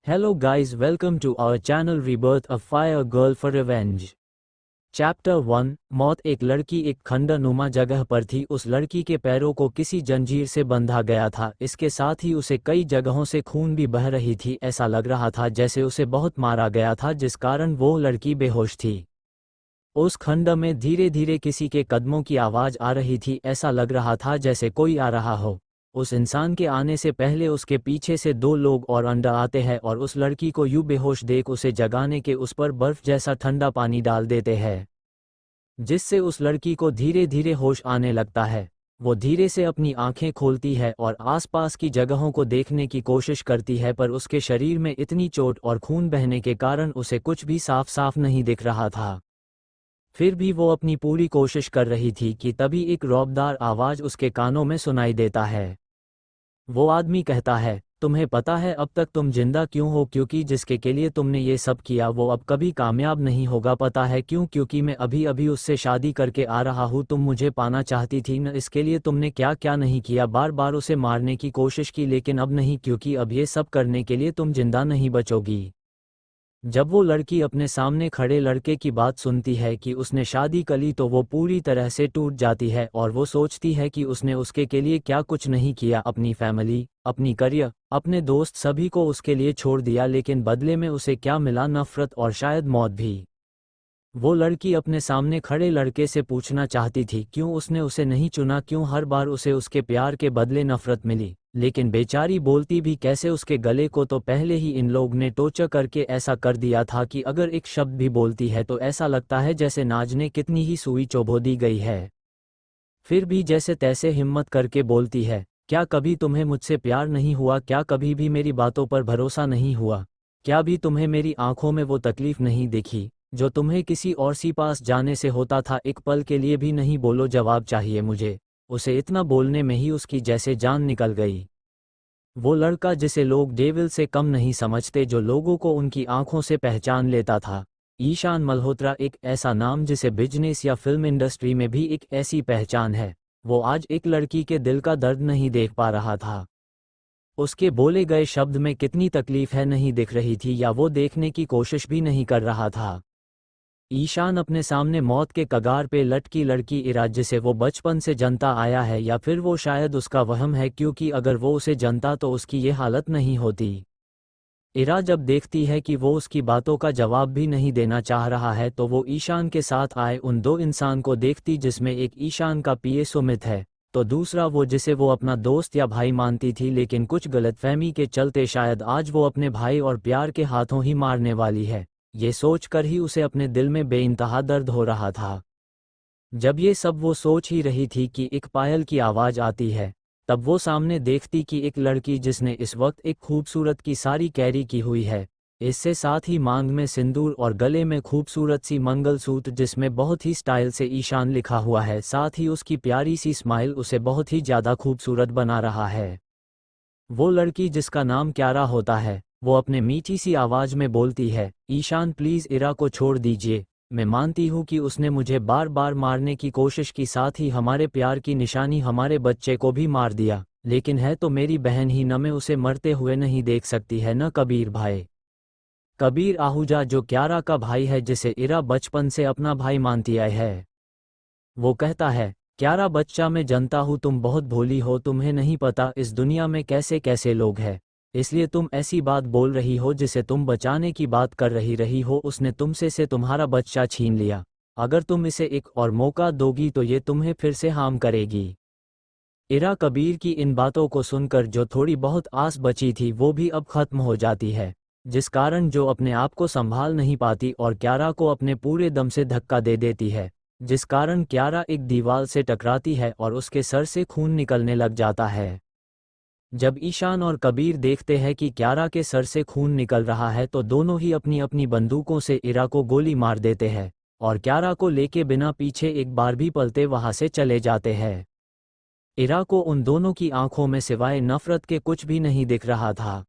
Hello guys, welcome to our channel Rebirth of Fire Girl for Revenge। Chapter 1। मौत। एक लड़की एक खंडनुमा जगह पर थी। उस लड़की के पैरों को किसी जंजीर से बंधा गया था। इसके साथ ही उसे कई जगहों से खून भी बह रही थी। ऐसा लग रहा था जैसे उसे बहुत मारा गया था, जिस कारण वो लड़की बेहोश थी। उस खंड में धीरे धीरे किसी के कदमों की आवाज़ आ रही थी। ऐसा लग रहा था जैसे कोई आ रहा हो। उस इंसान के आने से पहले उसके पीछे से दो लोग और अंडा आते हैं और उस लड़की को यूं बेहोश देख उसे जगाने के उस पर बर्फ जैसा ठंडा पानी डाल देते हैं, जिससे उस लड़की को धीरे धीरे होश आने लगता है। वो धीरे से अपनी आंखें खोलती है और आसपास की जगहों को देखने की कोशिश करती है, पर उसके शरीर में इतनी चोट और खून बहने के कारण उसे कुछ भी साफ साफ नहीं दिख रहा था। फिर भी वो अपनी पूरी कोशिश कर रही थी कि तभी एक रौबदार आवाज़ उसके कानों में सुनाई देता है। वो आदमी कहता है, तुम्हें पता है अब तक तुम जिंदा क्यों हो? क्योंकि जिसके के लिए तुमने ये सब किया वो अब कभी कामयाब नहीं होगा। पता है क्यों? क्योंकि मैं अभी अभी उससे शादी करके आ रहा हूँ। तुम मुझे पाना चाहती थी न, इसके लिए तुमने क्या क्या नहीं किया। बार बार उसे मारने की कोशिश की, लेकिन अब नहीं, क्योंकि अब ये सब करने के लिए तुम जिंदा नहीं बचोगी। जब वो लड़की अपने सामने खड़े लड़के की बात सुनती है कि उसने शादी कर ली, तो वो पूरी तरह से टूट जाती है और वो सोचती है कि उसने उसके के लिए क्या कुछ नहीं किया। अपनी फैमिली, अपनी करियर, अपने दोस्त, सभी को उसके लिए छोड़ दिया, लेकिन बदले में उसे क्या मिला? नफरत और शायद मौत भी। वो लड़की अपने सामने खड़े लड़के से पूछना चाहती थी क्यों उसने उसे नहीं चुना, क्यों हर बार उसे उसके प्यार के बदले नफरत मिली। लेकिन बेचारी बोलती भी कैसे? उसके गले को तो पहले ही इन लोग ने टोर्चर करके ऐसा कर दिया था कि अगर एक शब्द भी बोलती है तो ऐसा लगता है जैसे नाज ने कितनी ही सुई चुभो दी गई है। फिर भी जैसे तैसे हिम्मत करके बोलती है, क्या कभी तुम्हें मुझसे प्यार नहीं हुआ? क्या कभी भी मेरी बातों पर भरोसा नहीं हुआ? क्या भी तुम्हें मेरी आंखों में वो तकलीफ नहीं दिखी जो तुम्हें किसी और सी पास जाने से होता था? एक पल के लिए भी नहीं बोलो, जवाब चाहिए मुझे। उसे इतना बोलने में ही उसकी जैसे जान निकल गई। वो लड़का जिसे लोग डेविल से कम नहीं समझते, जो लोगों को उनकी आंखों से पहचान लेता था। ईशान मल्होत्रा, एक ऐसा नाम जिसे बिजनेस या फिल्म इंडस्ट्री में भी एक ऐसी पहचान है। वो आज एक लड़की के दिल का दर्द नहीं देख पा रहा था। उसके बोले गए शब्द में कितनी तकलीफ है नहीं दिख रही थी, या वो देखने की कोशिश भी नहीं कर रहा था। ईशान अपने सामने मौत के कगार पे लटकी लड़की इरा, जिसे वो बचपन से जनता आया है, या फिर वो शायद उसका वहम है, क्योंकि अगर वो उसे जनता तो उसकी ये हालत नहीं होती। इरा जब देखती है कि वो उसकी बातों का जवाब भी नहीं देना चाह रहा है, तो वो ईशान के साथ आए उन दो इंसान को देखती, जिसमें एक ईशान का पीए सुमित है, तो दूसरा वो जिसे वो अपना दोस्त या भाई मानती थी, लेकिन कुछ गलतफहमी के चलते शायद आज वो अपने भाई और प्यार के हाथों ही मारने वाली है। ये सोचकर ही उसे अपने दिल में बेइंतहा दर्द हो रहा था। जब ये सब वो सोच ही रही थी कि एक पायल की आवाज़ आती है। तब वो सामने देखती कि एक लड़की जिसने इस वक्त एक खूबसूरत की साड़ी कैरी की हुई है, इससे साथ ही मांग में सिंदूर और गले में खूबसूरत सी मंगलसूत्र जिसमें बहुत ही स्टाइल से ईशान लिखा हुआ है, साथ ही उसकी प्यारी सी स्माइल उसे बहुत ही ज़्यादा खूबसूरत बना रहा है। वो लड़की जिसका नाम क्यारा होता है, वो अपने मीठी सी आवाज़ में बोलती है, ईशान प्लीज़ इरा को छोड़ दीजिए। मैं मानती हूँ कि उसने मुझे बार बार मारने की कोशिश की, साथ ही हमारे प्यार की निशानी हमारे बच्चे को भी मार दिया, लेकिन है तो मेरी बहन ही न, मैं उसे मरते हुए नहीं देख सकती है न कबीर भाई। कबीर आहूजा जो क्यारा का भाई है, जिसे इरा बचपन से अपना भाई मानती आई है। वो कहता है, क्यारा बच्चा मैं जानता हूँ तुम बहुत भोली हो, तुम्हें नहीं पता इस दुनिया में कैसे कैसे लोग हैं, इसलिए तुम ऐसी बात बोल रही हो जिसे तुम बचाने की बात कर रही हो। उसने तुमसे से तुम्हारा बच्चा छीन लिया। अगर तुम इसे एक और मौका दोगी तो ये तुम्हें फिर से हार्म करेगी। इरा कबीर की इन बातों को सुनकर जो थोड़ी बहुत आस बची थी वो भी अब खत्म हो जाती है, जिस कारण जो अपने आप को संभाल नहीं पाती और क्यारा को अपने पूरे दम से धक्का दे देती है, जिस कारण क्यारा एक दीवार से टकराती है और उसके सर से खून निकलने लग जाता है। जब ईशान और कबीर देखते हैं कि क्यारा के सर से खून निकल रहा है, तो दोनों ही अपनी अपनी बंदूकों से इरा को गोली मार देते हैं और क्यारा को लेके बिना पीछे एक बार भी पलटे वहां से चले जाते हैं। इरा को उन दोनों की आंखों में सिवाय नफरत के कुछ भी नहीं दिख रहा था।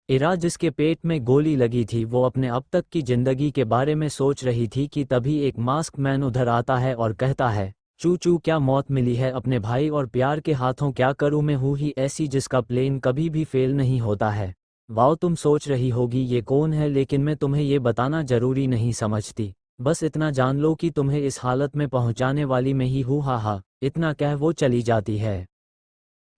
इरा जिसके पेट में गोली लगी थी, वो अपने अब तक की जिंदगी के बारे में सोच रही थी कि तभी एक मास्क मैन उधर आता है और कहता है, चू चू क्या मौत मिली है अपने भाई और प्यार के हाथों? क्या करूं, मैं हूं ही ऐसी जिसका प्लेन कभी भी फेल नहीं होता है। वाओ, तुम सोच रही होगी ये कौन है, लेकिन मैं तुम्हें ये बताना जरूरी नहीं समझती। बस इतना जान लो कि तुम्हें इस हालत में पहुंचाने वाली मैं ही हूँ। हा, इतना कह वो चली जाती है।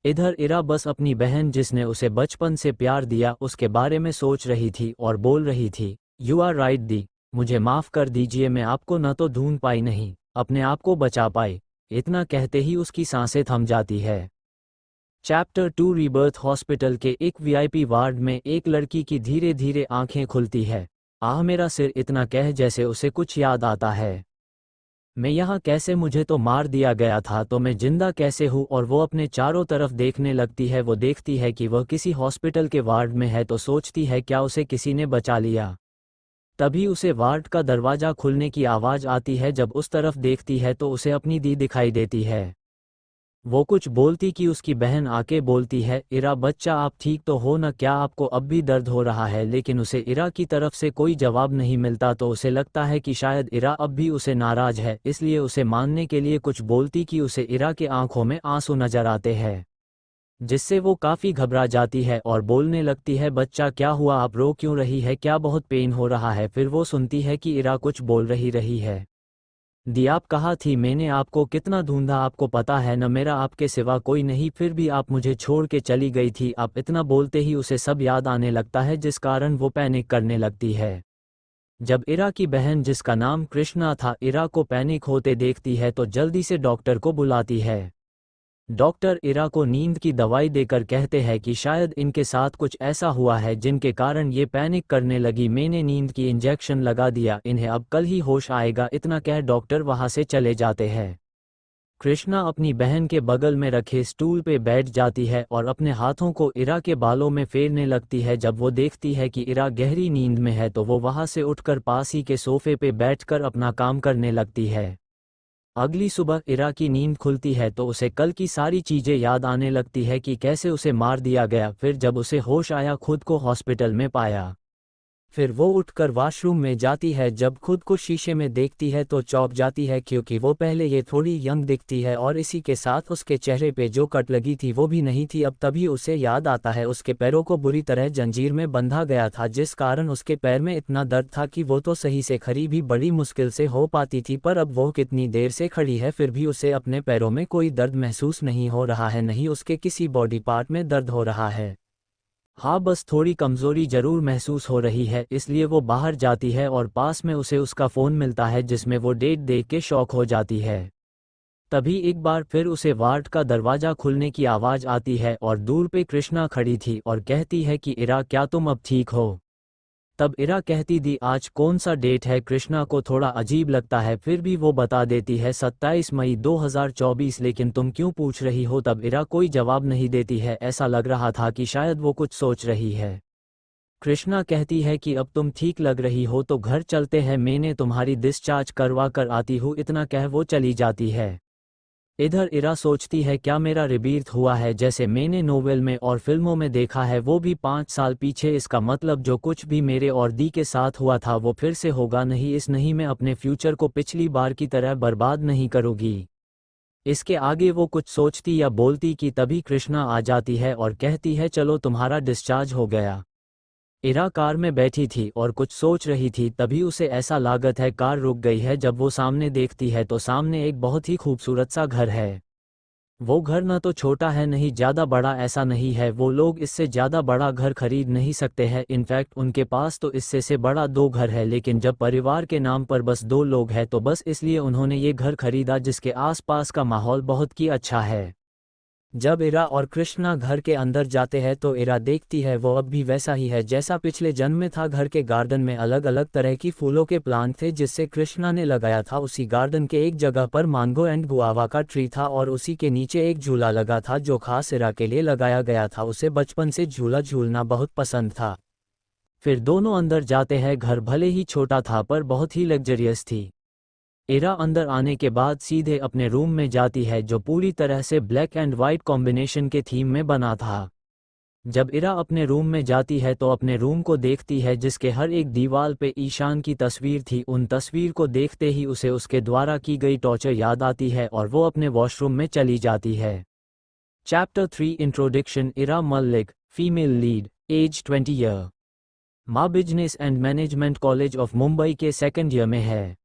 इधर इरा बस अपनी बहन जिसने उसे बचपन से प्यार दिया उसके बारे में सोच रही थी और बोल रही थी, यू आर राइट दी, मुझे माफ़ कर दीजिए, मैं आपको न तो ढूंढ पाई नहीं अपने आप को बचा पाई। इतना कहते ही उसकी सांसें थम जाती है। चैप्टर 2 रीबर्थ हॉस्पिटल के एक वीआईपी वार्ड में एक लड़की की धीरे धीरे आंखें खुलती है। आह मेरा सिर, इतना कह जैसे उसे कुछ याद आता है। मैं यहाँ कैसे, मुझे तो मार दिया गया था, तो मैं जिंदा कैसे हूँ। और वो अपने चारों तरफ देखने लगती है। वो देखती है कि वह किसी हॉस्पिटल के वार्ड में है, तो सोचती है क्या उसे किसी ने बचा लिया। तभी उसे वार्ड का दरवाज़ा खुलने की आवाज़ आती है। जब उस तरफ देखती है तो उसे अपनी दी दिखाई देती है। वो कुछ बोलती कि उसकी बहन आके बोलती है, इरा बच्चा आप ठीक तो हो ना, क्या आपको अब भी दर्द हो रहा है। लेकिन उसे इरा की तरफ से कोई जवाब नहीं मिलता, तो उसे लगता है कि शायद इरा अब भी उसे नाराज है, इसलिए उसे मानने के लिए कुछ बोलती कि उसे इरा के आंखों में आंसू नजर आते हैं, जिससे वो काफ़ी घबरा जाती है और बोलने लगती है, बच्चा क्या हुआ, आप रो क्यों रही है, क्या बहुत पेन हो रहा है। फिर वो सुनती है कि इरा कुछ बोल रही है, दी आप कहा थी, मैंने आपको कितना ढूंढा, आपको पता है न मेरा आपके सिवा कोई नहीं, फिर भी आप मुझे छोड़ के चली गई थी। आप इतना बोलते ही उसे सब याद आने लगता है, जिस कारण वो पैनिक करने लगती है। जब इरा की बहन जिसका नाम कृष्णा था इरा को पैनिक होते देखती है तो जल्दी से डॉक्टर को बुलाती है। डॉक्टर इरा को नींद की दवाई देकर कहते हैं कि शायद इनके साथ कुछ ऐसा हुआ है जिनके कारण ये पैनिक करने लगी, मैंने नींद की इंजेक्शन लगा दिया, इन्हें अब कल ही होश आएगा। इतना कह डॉक्टर वहां से चले जाते हैं। कृष्णा अपनी बहन के बगल में रखे स्टूल पे बैठ जाती है और अपने हाथों को इरा के बालों में फेरने लगती है। जब वो देखती है कि इरा गहरी नींद में है तो वो वहां से उठकर पास ही के सोफे पे बैठकर अपना काम करने लगती है। अगली सुबह इरा की नींद खुलती है तो उसे कल की सारी चीजें याद आने लगती है कि कैसे उसे मार दिया गया। फिर जब उसे होश आया, खुद को हॉस्पिटल में पाया। फिर वो उठकर वॉशरूम में जाती है। जब खुद को शीशे में देखती है तो चौंक जाती है, क्योंकि वो पहले ये थोड़ी यंग दिखती है और इसी के साथ उसके चेहरे पे जो कट लगी थी वो भी नहीं थी। अब तभी उसे याद आता है उसके पैरों को बुरी तरह जंजीर में बंधा गया था, जिस कारण उसके पैर में इतना दर्द था कि वो तो सही से खड़ी भी बड़ी मुश्किल से हो पाती थी। पर अब वो कितनी देर से खड़ी है फिर भी उसे अपने पैरों में कोई दर्द महसूस नहीं हो रहा है, नहीं उसके किसी बॉडी पार्ट में दर्द हो रहा है। हाँ, बस थोड़ी कमज़ोरी जरूर महसूस हो रही है। इसलिए वो बाहर जाती है और पास में उसे उसका फ़ोन मिलता है, जिसमें वो डेट देख के शॉक हो जाती है। तभी एक बार फिर उसे वार्ड का दरवाज़ा खुलने की आवाज़ आती है और दूर पे कृष्णा खड़ी थी और कहती है कि इरा क्या तुम अब ठीक हो। तब इरा कहती, दी आज कौन सा डेट है। कृष्णा को थोड़ा अजीब लगता है, फिर भी वो बता देती है 27 मई 2024, लेकिन तुम क्यों पूछ रही हो। तब इरा कोई जवाब नहीं देती है, ऐसा लग रहा था कि शायद वो कुछ सोच रही है। कृष्णा कहती है कि अब तुम ठीक लग रही हो तो घर चलते हैं, मैंने तुम्हारी डिस्चार्ज करवा कर आती हूँ। इतना कह वो चली जाती है। इधर इरा सोचती है, क्या मेरा रिबीर्थ हुआ है जैसे मैंने नोवेल में और फिल्मों में देखा है, वो भी 5 साल पीछे। इसका मतलब जो कुछ भी मेरे और दी के साथ हुआ था वो फिर से होगा। नहीं मैं अपने फ्यूचर को पिछली बार की तरह बर्बाद नहीं करूँगी। इसके आगे वो कुछ सोचती या बोलती कि तभी कृष्णा आ जाती है और कहती है, चलो तुम्हारा डिस्चार्ज हो गया। इरा कार में बैठी थी और कुछ सोच रही थी, तभी उसे ऐसा लागत है कार रुक गई है। जब वो सामने देखती है तो सामने एक बहुत ही खूबसूरत सा घर है। वो घर न तो छोटा है नहीं ज़्यादा बड़ा, ऐसा नहीं है, वो लोग इससे ज़्यादा बड़ा घर खरीद नहीं सकते हैं। इनफैक्ट उनके पास तो इससे से बड़ा 2 घर है, लेकिन जब परिवार के नाम पर बस 2 लोग हैं तो बस इसलिए उन्होंने ये घर खरीदा, जिसके आसपास का माहौल बहुत ही अच्छा है। जब इरा और कृष्णा घर के अंदर जाते हैं तो इरा देखती है वो अब भी वैसा ही है जैसा पिछले जन्म में था। घर के गार्डन में अलग अलग तरह की फूलों के प्लांट थे जिससे कृष्णा ने लगाया था। उसी गार्डन के एक जगह पर मांगो एंड गुआवा का ट्री था और उसी के नीचे एक झूला लगा था जो खास इरा के लिए लगाया गया था। उसे बचपन से झूला झूलना बहुत पसंद था। फिर दोनों अंदर जाते हैं। घर भले ही छोटा था पर बहुत ही लग्जरियस थी। इरा अंदर आने के बाद सीधे अपने रूम में जाती है जो पूरी तरह से ब्लैक एंड वाइट कॉम्बिनेशन के थीम में बना था। जब इरा अपने रूम में जाती है तो अपने रूम को देखती है जिसके हर एक दीवार पे ईशान की तस्वीर थी। उन तस्वीर को देखते ही उसे उसके द्वारा की गई टॉर्चर याद आती है और वो अपने वॉशरूम में चली जाती है। Chapter 3 introduction. Ira Mallik, female lead. Age 20 year. माँ business and management college of Mumbai के सेकंड ईयर में है।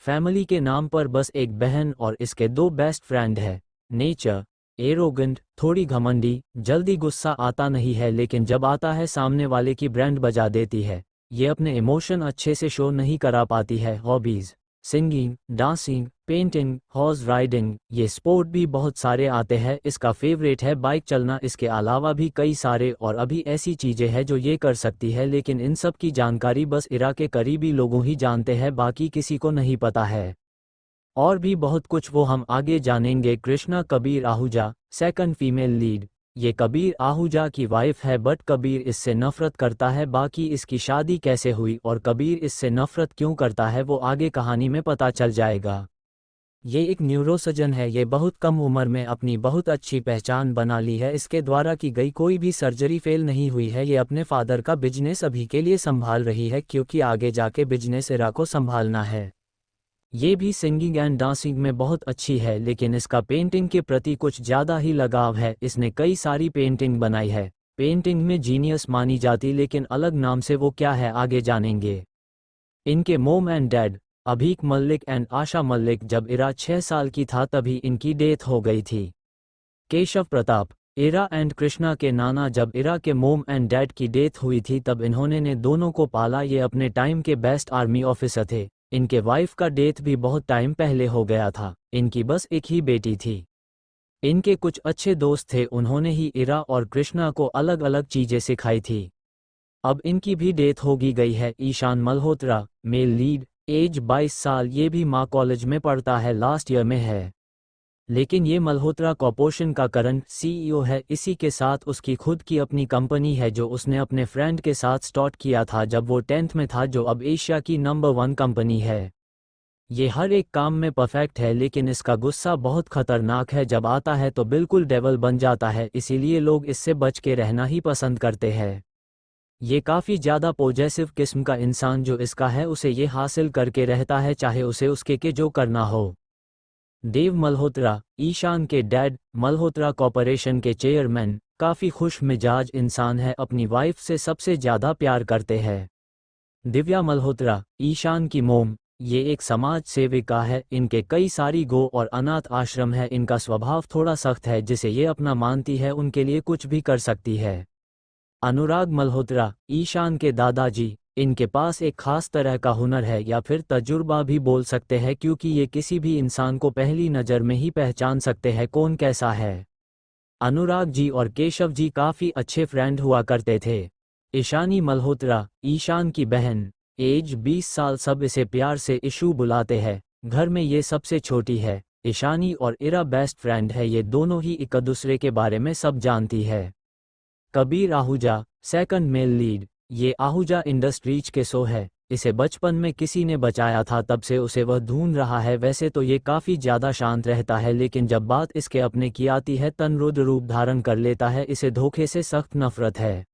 फैमिली के नाम पर बस एक बहन और इसके 2 बेस्ट फ्रेंड है। नेचर एरोगेंट, थोड़ी घमंडी, जल्दी गुस्सा आता नहीं है लेकिन जब आता है सामने वाले की ब्रांड बजा देती है। ये अपने इमोशन अच्छे से शो नहीं करा पाती है। Hobbies singing, dancing, painting, horse riding, ये स्पोर्ट भी बहुत सारे आते हैं। इसका फेवरेट है बाइक चलना। इसके अलावा भी कई सारे और अभी ऐसी चीजें हैं जो ये कर सकती है लेकिन इन सब की जानकारी बस इरा के करीबी लोगों ही जानते हैं, बाकी किसी को नहीं पता है। और भी बहुत कुछ वो हम आगे जानेंगे। Krishna Kabir Ahuja, second female lead. ये कबीर आहूजा की वाइफ है बट कबीर इससे नफरत करता है। बाकी इसकी शादी कैसे हुई और कबीर इससे नफरत क्यों करता है वो आगे कहानी में पता चल जाएगा। ये एक न्यूरोसर्जन है। ये बहुत कम उम्र में अपनी बहुत अच्छी पहचान बना ली है। इसके द्वारा की गई कोई भी सर्जरी फेल नहीं हुई है। ये अपने फादर का बिजनेस अभी के लिए संभाल रही है क्योंकि आगे जाके बिजनेस इरा को संभालना है। ये भी सिंगिंग एंड डांसिंग में बहुत अच्छी है लेकिन इसका पेंटिंग के प्रति कुछ ज़्यादा ही लगाव है। इसने कई सारी पेंटिंग बनाई है। पेंटिंग में जीनियस मानी जाती लेकिन अलग नाम से वो क्या है आगे जानेंगे। इनके mom and dad Abhik Mallik and Asha Mallik, जब इरा 6 साल की था तभी इनकी डेथ हो गई थी। केशव प्रताप इरा एंड कृष्णा के नाना, जब इरा के मोम एंड डैड की डेथ हुई थी तब इन्होंने ने दोनों को पाला। ये अपने टाइम के बेस्ट आर्मी ऑफिसर थे। इनके वाइफ का डेथ भी बहुत टाइम पहले हो गया था। इनकी बस एक ही बेटी थी। इनके कुछ अच्छे दोस्त थे, उन्होंने ही इरा और कृष्णा को अलग अलग चीजें सिखाई थी। अब इनकी भी डेथ होगी गई है। Ishaan Malhotra male lead, age 22 साल। ये भी माँ कॉलेज में पढ़ता है, लास्ट ईयर में है। लेकिन ये मल्होत्रा कॉर्पोरेशन का करंट सीईओ है। इसी के साथ उसकी खुद की अपनी कंपनी है जो उसने अपने फ्रेंड के साथ स्टार्ट किया था जब वो 10th में था, जो अब एशिया की नंबर 1 कंपनी है। ये हर एक काम में परफेक्ट है लेकिन इसका गुस्सा बहुत खतरनाक है। जब आता है तो बिल्कुल डेवल बन जाता है, इसीलिए लोग इससे बच के रहना ही पसंद करते हैं। ये काफ़ी ज़्यादा पॉजिटिव किस्म का इंसान जो इसका है उसे ये हासिल करके रहता है चाहे उसे उसके के जो करना हो। देव मल्होत्रा ईशान के डैड, मल्होत्रा कॉर्पोरेशन के चेयरमैन, काफ़ी खुश मिजाज इंसान है। अपनी वाइफ से सबसे ज़्यादा प्यार करते हैं। दिव्या मल्होत्रा ईशान की मोम, ये एक समाज सेविका है। इनके कई सारी गो और अनाथ आश्रम है। इनका स्वभाव थोड़ा सख्त है, जिसे ये अपना मानती है उनके लिए कुछ भी कर सकती है। अनुराग मल्होत्रा ईशान के दादाजी, इनके पास एक खास तरह का हुनर है या फिर तजुर्बा भी बोल सकते हैं क्योंकि ये किसी भी इंसान को पहली नज़र में ही पहचान सकते हैं कौन कैसा है। अनुराग जी और केशव जी काफ़ी अच्छे फ्रेंड हुआ करते थे। ईशानी मल्होत्रा ईशान की बहन, एज 20 साल। सब इसे प्यार से इशू बुलाते हैं। घर में ये सबसे छोटी है। ईशानी और इरा बेस्ट फ्रेंड है। ये दोनों ही एक दूसरे के बारे में सब जानती है। Kabir Ahuja second male lead, ये आहूजा इंडस्ट्रीज के शो है। इसे बचपन में किसी ने बचाया था, तब से उसे वह ढूंढ रहा है। वैसे तो ये काफ़ी ज़्यादा शांत रहता है लेकिन जब बात इसके अपने की आती है तनरुद्ध रूप धारण कर लेता है। इसे धोखे से सख्त नफरत है।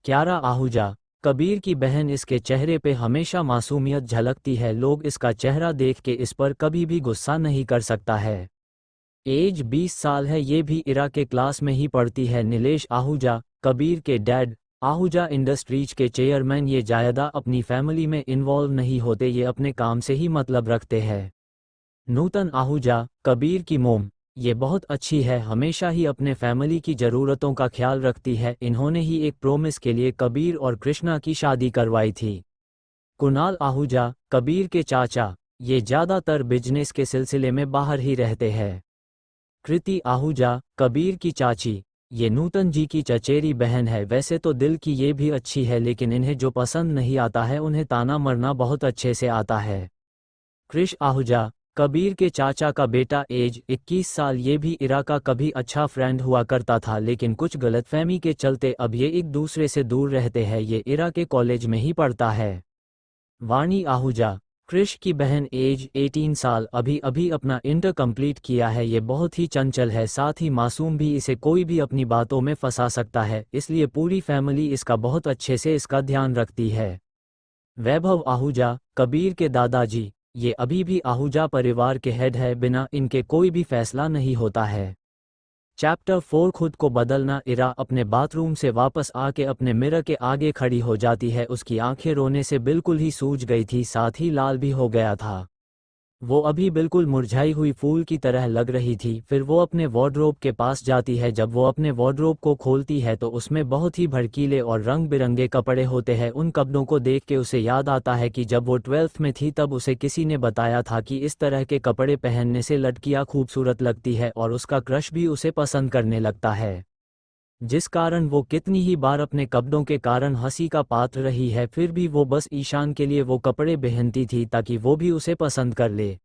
क्यारा आहूजा कबीर की बहन, इसके चेहरे पे हमेशा मासूमियत झलकती है। लोग इसका चेहरा देख के इस पर कभी भी गुस्सा नहीं कर सकता है। एज 20 साल है। ये भी इरा के क्लास में ही पढ़ती है। नीलेश आहूजा कबीर के डैड, आहूजा इंडस्ट्रीज के चेयरमैन। ये ज़्यादा अपनी फैमिली में इन्वॉल्व नहीं होते, ये अपने काम से ही मतलब रखते हैं। नूतन आहूजा कबीर की मोम, ये बहुत अच्छी है, हमेशा ही अपने फैमिली की ज़रूरतों का ख्याल रखती है। इन्होंने ही एक प्रोमिस के लिए कबीर और कृष्णा की शादी करवाई थी। कुणाल आहूजा कबीर के चाचा, ये ज़्यादातर बिजनेस के सिलसिले में बाहर ही रहते हैं। कृति आहूजा कबीर की चाची, ये नूतन जी की चचेरी बहन है। वैसे तो दिल की ये भी अच्छी है लेकिन इन्हें जो पसंद नहीं आता है उन्हें ताना मरना बहुत अच्छे से आता है। कृष आहूजा कबीर के चाचा का बेटा, एज 21 साल। ये भी इरा का कभी अच्छा फ्रेंड हुआ करता था लेकिन कुछ गलतफहमी के चलते अब ये एक दूसरे से दूर रहते हैं। ये इरा के कॉलेज में ही पढ़ता है। वाणी आहूजा कृष की बहन, एज 18 साल। अभी अभी अपना इंटर कंप्लीट किया है। ये बहुत ही चंचल है, साथ ही मासूम भी। इसे कोई भी अपनी बातों में फंसा सकता है, इसलिए पूरी फैमिली इसका बहुत अच्छे से इसका ध्यान रखती है। वैभव आहूजा कबीर के दादाजी, ये अभी भी आहूजा परिवार के हेड है। बिना इनके कोई भी फैसला नहीं होता है। चैप्टर 4 खुद को बदलना। इरा अपने बाथरूम से वापस आके अपने मिरर के आगे खड़ी हो जाती है। उसकी आंखें रोने से बिल्कुल ही सूज गई थी, साथ ही लाल भी हो गया था। वो अभी बिल्कुल मुरझाई हुई फूल की तरह लग रही थी। फिर वो अपने वार्डरोब के पास जाती है। जब वो अपने वार्डरोब को खोलती है तो उसमें बहुत ही भड़कीले और रंग बिरंगे कपड़े होते हैं। उन कपड़ों को देख के उसे याद आता है कि जब वो 12th में थी तब उसे किसी ने बताया था कि इस तरह के कपड़े पहनने से लड़कियां खूबसूरत लगती है और उसका क्रश भी उसे पसंद करने लगता है, जिस कारण वो कितनी ही बार अपने कपड़ों के कारण हंसी का पात्र रही है। फिर भी वो बस ईशान के लिए वो कपड़े पहनती थी ताकि वो भी उसे पसंद कर ले।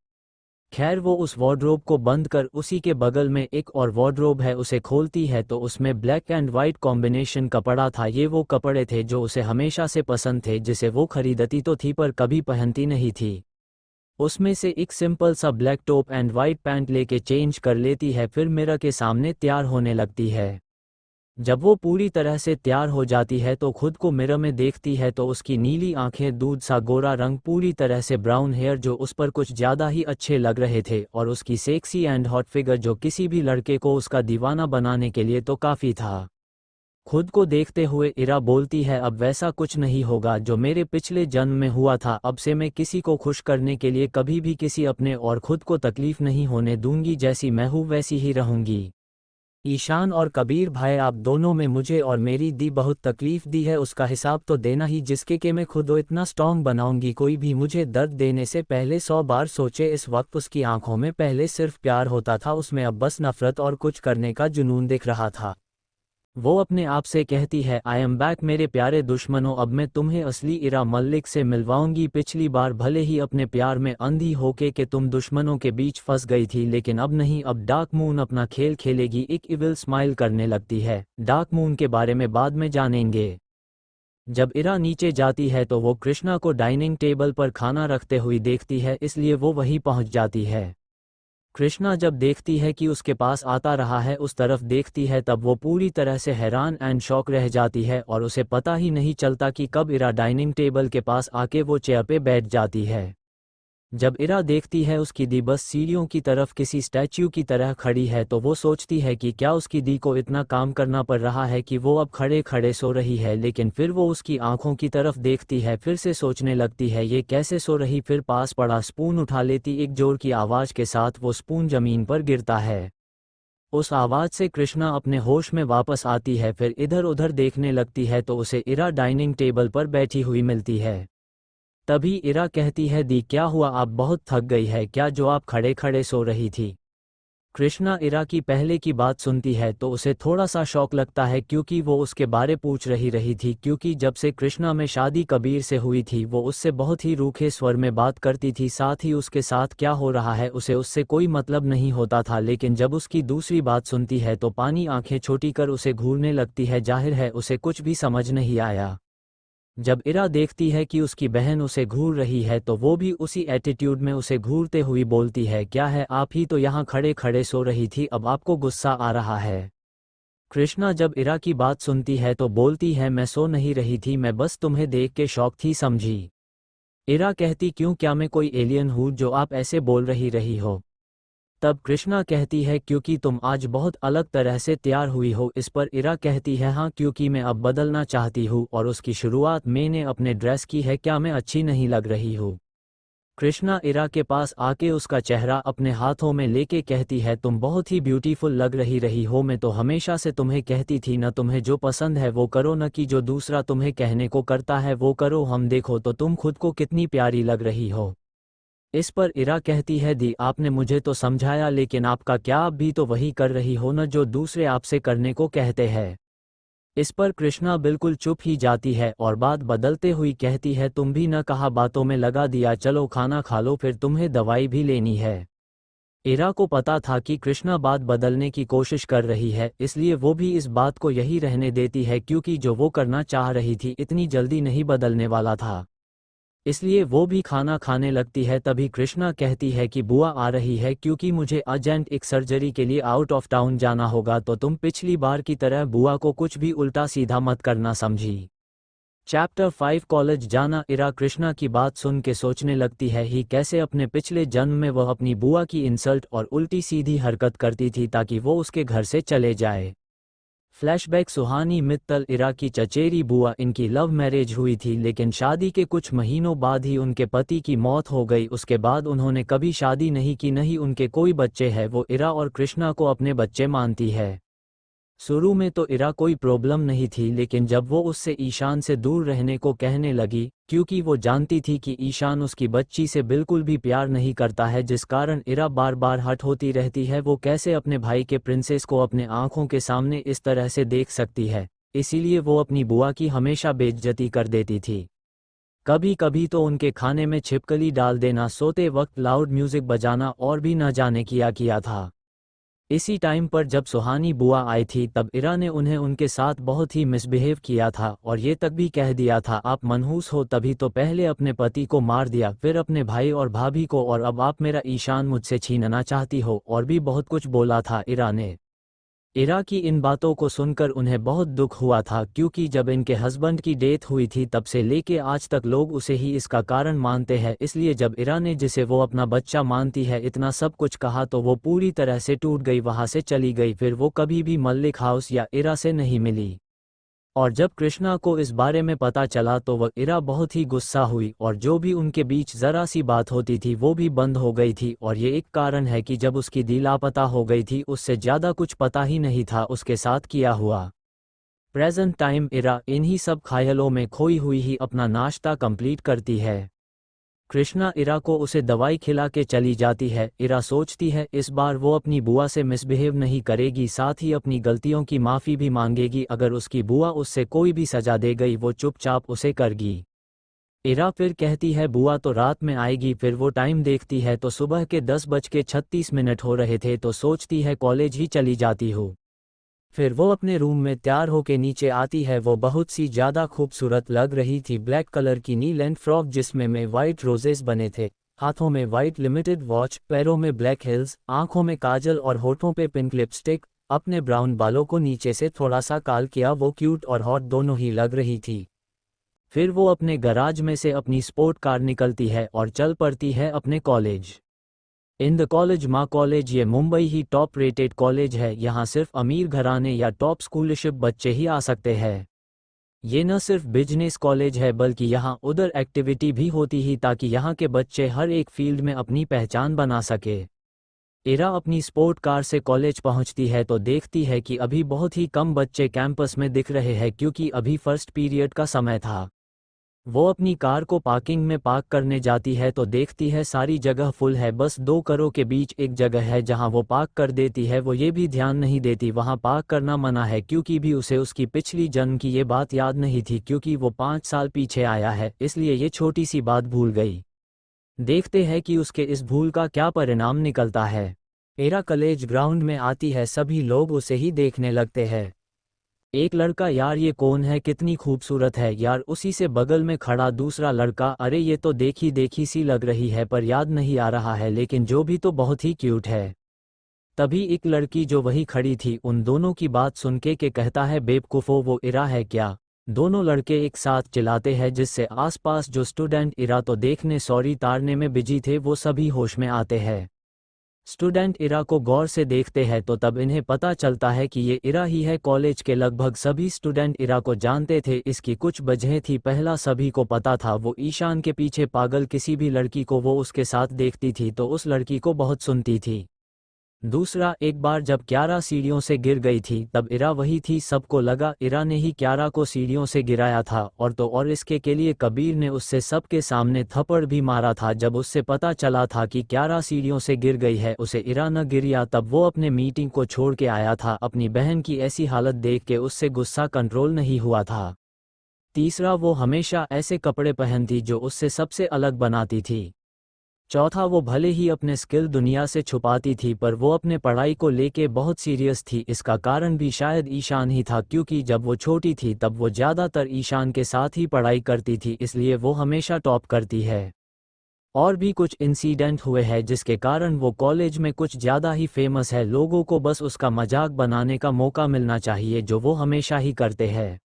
खैर वो उस वार्डरोब को बंद कर उसी के बगल में एक और वार्डरोब है उसे खोलती है तो उसमें ब्लैक एंड वाइट कॉम्बिनेशन कपड़ा था। ये वो कपड़े थे जो उसे हमेशा से पसंद थे, जिसे वो खरीदती तो थी पर कभी पहनती नहीं थी। उसमें से एक सिंपल सा black top and white pant लेके चेंज कर लेती है। फिर मिरर के सामने तैयार होने लगती है। जब वो पूरी तरह से तैयार हो जाती है तो खुद को मिरर में देखती है तो उसकी नीली आंखें, दूध सा गोरा रंग, पूरी तरह से ब्राउन हेयर जो उस पर कुछ ज़्यादा ही अच्छे लग रहे थे, और उसकी सेक्सी एंड हॉट फिगर जो किसी भी लड़के को उसका दीवाना बनाने के लिए तो काफ़ी था। खुद को देखते हुए इरा बोलती है, अब वैसा कुछ नहीं होगा जो मेरे पिछले जन्म में हुआ था। अब से मैं किसी को खुश करने के लिए कभी भी किसी अपने और खुद को तकलीफ नहीं होने दूंगी। जैसी मैं हूँ वैसी ही रहूंगी। ईशान और कबीर भाई, आप दोनों में मुझे और मेरी दी बहुत तकलीफ दी है, उसका हिसाब तो देना ही, जिसके कि मैं खुद इतना स्ट्रॉन्ग बनाऊंगी कोई भी मुझे दर्द देने से पहले 100 बार सोचे। इस वक्त उसकी आंखों में पहले सिर्फ प्यार होता था, उसमें अब बस नफरत और कुछ करने का जुनून दिख रहा था। वो अपने आप से कहती है, आई एम बैक मेरे प्यारे दुश्मनों, अब मैं तुम्हें असली इरा मलिक से मिलवाऊंगी। पिछली बार भले ही अपने प्यार में अंधी होके कि तुम दुश्मनों के बीच फंस गई थी, लेकिन अब नहीं, अब डार्क मून अपना खेल खेलेगी। एक इविल स्माइल करने लगती है। डार्क मून के बारे में बाद में जानेंगे। जब इरा नीचे जाती है तो वो कृष्णा को डाइनिंग टेबल पर खाना रखते हुए देखती है, इसलिए वो वहीं पहुंच जाती है। कृष्णा जब देखती है कि उसके पास आता रहा है, उस तरफ देखती है, तब वो पूरी तरह से हैरान एंड शॉक रह जाती है और उसे पता ही नहीं चलता कि कब इरा डाइनिंग टेबल के पास आके वो चेयर पे बैठ जाती है। जब इरा देखती है उसकी दी बस सीढ़ियों की तरफ किसी स्टैच्यू की तरह खड़ी है तो वो सोचती है कि क्या उसकी दी को इतना काम करना पड़ रहा है कि वो अब खड़े खड़े सो रही है। लेकिन फिर वो उसकी आंखों की तरफ देखती है, फिर से सोचने लगती है ये कैसे सो रही। फिर पास पड़ा स्पून उठा लेती, एक जोर की आवाज़ के साथ वो स्पून जमीन पर गिरता है। उस आवाज़ से कृष्णा अपने होश में वापस आती है। फिर इधर उधर देखने लगती है तो उसे इरा डाइनिंग टेबल पर बैठी हुई मिलती है। तभी इरा कहती है, दी क्या हुआ, आप बहुत थक गई है क्या जो आप खड़े खड़े सो रही थी। कृष्णा इरा की पहले की बात सुनती है तो उसे थोड़ा सा शौक लगता है, क्योंकि वो उसके बारे पूछ रही थी। क्योंकि जब से कृष्णा में शादी कबीर से हुई थी वो उससे बहुत ही रूखे स्वर में बात करती थी, साथ ही उसके साथ क्या हो रहा है उसे उससे कोई मतलब नहीं होता था। लेकिन जब उसकी दूसरी बात सुनती है तो पानी आंखें छोटी कर उसे घूरने लगती है। जाहिर है उसे कुछ भी समझ नहीं आया। जब इरा देखती है कि उसकी बहन उसे घूर रही है तो वो भी उसी एटीट्यूड में उसे घूरते हुए बोलती है, क्या है, आप ही तो यहाँ खड़े खड़े सो रही थी, अब आपको गुस्सा आ रहा है। कृष्णा जब इरा की बात सुनती है तो बोलती है, मैं सो नहीं रही थी, मैं बस तुम्हें देख के शौक थी, समझी। इरा कहती, क्यों, क्या मैं कोई एलियन हूँ जो आप ऐसे बोल रही हो। तब कृष्णा कहती है, क्योंकि तुम आज बहुत अलग तरह से तैयार हुई हो। इस पर इरा कहती है, हाँ, क्योंकि मैं अब बदलना चाहती हूँ और उसकी शुरुआत मैंने अपने ड्रेस की है, क्या मैं अच्छी नहीं लग रही हूँ। कृष्णा इरा के पास आके उसका चेहरा अपने हाथों में लेके कहती है, तुम बहुत ही ब्यूटीफुल लग रही हो। मैं तो हमेशा से तुम्हें कहती थी न, तुम्हें जो पसंद है वो करो, न कि जो दूसरा तुम्हें कहने को करता है वो करो। हम देखो तो तुम खुद को कितनी प्यारी लग रही हो। इस पर इरा कहती है, दी आपने मुझे तो समझाया, लेकिन आपका क्या, आप भी तो वही कर रही हो न जो दूसरे आपसे करने को कहते हैं। इस पर कृष्णा बिल्कुल चुप ही जाती है और बात बदलते हुई कहती है, तुम भी न कहा, बातों में लगा दिया, चलो खाना खा लो, फिर तुम्हें दवाई भी लेनी है। इरा को पता था कि कृष्णा बात बदलने की कोशिश कर रही है, इसलिए वो भी इस बात को यही रहने देती है, क्योंकि जो वो करना चाह रही थी इतनी जल्दी नहीं बदलने वाला था। इसलिए वो भी खाना खाने लगती है। तभी कृष्णा कहती है कि बुआ आ रही है, क्योंकि मुझे अर्जेंट एक सर्जरी के लिए आउट ऑफ टाउन जाना होगा, तो तुम पिछली बार की तरह बुआ को कुछ भी उल्टा सीधा मत करना, समझी। चैप्टर 5 कॉलेज जाना। इरा कृष्णा की बात सुन के सोचने लगती है ही कैसे अपने पिछले जन्म में वह अपनी बुआ की इंसल्ट और उल्टी सीधी हरकत करती थी ताकि वो उसके घर से चले जाए। फ्लैशबैक। सुहानी मित्तल इरा की चचेरी बुआ। इनकी लव मैरिज हुई थी लेकिन शादी के कुछ महीनों बाद ही उनके पति की मौत हो गई। उसके बाद उन्होंने कभी शादी नहीं की, नहीं उनके कोई बच्चे हैं। वो इरा और कृष्णा को अपने बच्चे मानती है। शुरू में तो इरा कोई प्रॉब्लम नहीं थी लेकिन जब वो उससे ईशान से दूर रहने को कहने लगी क्योंकि वो जानती थी कि ईशान उसकी बच्ची से बिल्कुल भी प्यार नहीं करता है, जिस कारण इरा बार बार हट होती रहती है। वो कैसे अपने भाई के प्रिंसेस को अपने आंखों के सामने इस तरह से देख सकती है, इसीलिए वो अपनी बुआ की हमेशा बेइज्जती कर देती थी। कभी कभी तो उनके खाने में छिपकली डाल देना, सोते वक्त लाउड म्यूजिक बजाना और भी न जाने किया किया था। इसी टाइम पर जब सुहानी बुआ आई थी तब इरा ने उन्हें उनके साथ बहुत ही मिसबिहेव किया था और ये तक भी कह दिया था आप मनहूस हो तभी तो पहले अपने पति को मार दिया, फिर अपने भाई और भाभी को, और अब आप मेरा ईशान मुझसे छीनना चाहती हो, और भी बहुत कुछ बोला था इरा ने। इरा की इन बातों को सुनकर उन्हें बहुत दुख हुआ था क्योंकि जब इनके हस्बैंड की डेथ हुई थी तब से लेके आज तक लोग उसे ही इसका कारण मानते हैं। इसलिए जब इरा ने, जिसे वो अपना बच्चा मानती है, इतना सब कुछ कहा तो वो पूरी तरह से टूट गई, वहां से चली गई। फिर वो कभी भी मल्लिक हाउस या इरा से नहीं मिली। और जब कृष्णा को इस बारे में पता चला तो वह इरा बहुत ही गुस्सा हुई और जो भी उनके बीच जरा सी बात होती थी वो भी बंद हो गई थी। और ये एक कारण है कि जब उसकी दी लापता हो गई थी उससे ज़्यादा कुछ पता ही नहीं था उसके साथ किया हुआ। प्रेजेंट टाइम इरा इन्हीं सब ख्यालों में खोई हुई ही अपना नाश्ता कंप्लीट करती है। कृष्णा इरा को उसे दवाई खिला के चली जाती है। इरा सोचती है इस बार वो अपनी बुआ से मिसबिहेव नहीं करेगी, साथ ही अपनी गलतियों की माफ़ी भी मांगेगी। अगर उसकी बुआ उससे कोई भी सजा दे गई वो चुपचाप उसे करेगी। इरा फिर कहती है बुआ तो रात में आएगी। फिर वो टाइम देखती है तो सुबह के 10:36 हो रहे थे, तो सोचती है कॉलेज ही चली जाती हूँ। फिर वो अपने रूम में तैयार होके नीचे आती है। वो बहुत सी ज़्यादा खूबसूरत लग रही थी। ब्लैक कलर की नी लेंथ फ्रॉक जिसमें में वाइट रोजेस बने थे, हाथों में वाइट लिमिटेड वॉच, पैरों में ब्लैक हिल्स, आंखों में काजल और होठों पे पिंक लिपस्टिक। अपने ब्राउन बालों को नीचे से थोड़ा सा काल किया वो क्यूट और हॉट दोनों ही लग रही थी। फिर वो अपने गराज में से अपनी स्पोर्ट कार निकलती है और चल पड़ती है अपने कॉलेज। इन द कॉलेज माँ कॉलेज ये मुंबई ही टॉप रेटेड कॉलेज है। यहाँ सिर्फ अमीर घराने या टॉप स्कॉलरशिप बच्चे ही आ सकते हैं। ये न सिर्फ बिजनेस कॉलेज है बल्कि यहाँ उधर एक्टिविटी भी होती ही ताकि यहाँ के बच्चे हर एक फील्ड में अपनी पहचान बना सके। इरा अपनी स्पोर्ट कार से कॉलेज पहुँचती है तो देखती है कि अभी बहुत ही कम बच्चे कैंपस में दिख रहे हैं क्योंकि अभी फर्स्ट पीरियड का समय था। वो अपनी कार को पार्किंग में पार्क करने जाती है तो देखती है सारी जगह फुल है, बस 2 करों के बीच एक जगह है जहां वो पार्क कर देती है। वो ये भी ध्यान नहीं देती वहां पार्क करना मना है क्योंकि भी उसे उसकी पिछली जन्म की ये बात याद नहीं थी क्योंकि वो 5 साल पीछे आया है, इसलिए ये छोटी सी बात भूल गई। देखते हैं कि उसके इस भूल का क्या परिणाम निकलता है। इरा कॉलेज ग्राउंड में आती है, सभी लोग उसे ही देखने लगते हैं। एक लड़का, यार ये कौन है, कितनी खूबसूरत है यार। उसी से बगल में खड़ा दूसरा लड़का, अरे ये तो देखी देखी सी लग रही है पर याद नहीं आ रहा है, लेकिन जो भी तो बहुत ही क्यूट है। तभी एक लड़की जो वही खड़ी थी उन दोनों की बात सुन के कहता है बेवकूफ़ो वो इरा है क्या। दोनों लड़के एक साथ चिल्लाते हैं जिससे आसपास जो स्टूडेंट इरा तो देखने सॉरी तारने में बिजी थे वो सभी होश में आते हैं। स्टूडेंट इरा को गौर से देखते हैं तो तब इन्हें पता चलता है कि ये इरा ही है। कॉलेज के लगभग सभी स्टूडेंट इरा को जानते थे। इसकी कुछ वजह थी। पहला, सभी को पता था वो ईशान के पीछे पागल, किसी भी लड़की को वो उसके साथ देखती थी तो उस लड़की को बहुत सुनती थी। दूसरा, एक बार जब क्यारा सीढ़ियों से गिर गई थी तब इरा वही थी। सबको लगा इरा ने ही क्यारा को सीढ़ियों से गिराया था और तो और इसके के लिए कबीर ने उससे सबके सामने थप्पड़ भी मारा था। जब उससे पता चला था कि क्यारा सीढ़ियों से गिर गई है, उसे इरा न गिरिया, तब वो अपने मीटिंग को छोड़ के आया था। अपनी बहन की ऐसी हालत देख के उससे गुस्सा कंट्रोल नहीं हुआ था। तीसरा, वो हमेशा ऐसे कपड़े पहनती जो उससे सबसे अलग बनाती थी। चौथा, वो भले ही अपने स्किल दुनिया से छुपाती थी पर वो अपने पढ़ाई को लेके बहुत सीरियस थी। इसका कारण भी शायद ईशान ही था क्योंकि जब वो छोटी थी तब वो ज़्यादातर ईशान के साथ ही पढ़ाई करती थी, इसलिए वो हमेशा टॉप करती है। और भी कुछ इंसिडेंट हुए हैं जिसके कारण वो कॉलेज में कुछ ज़्यादा ही फेमस है। लोगों को बस उसका मजाक बनाने का मौका मिलना चाहिए जो वो हमेशा ही करते हैं।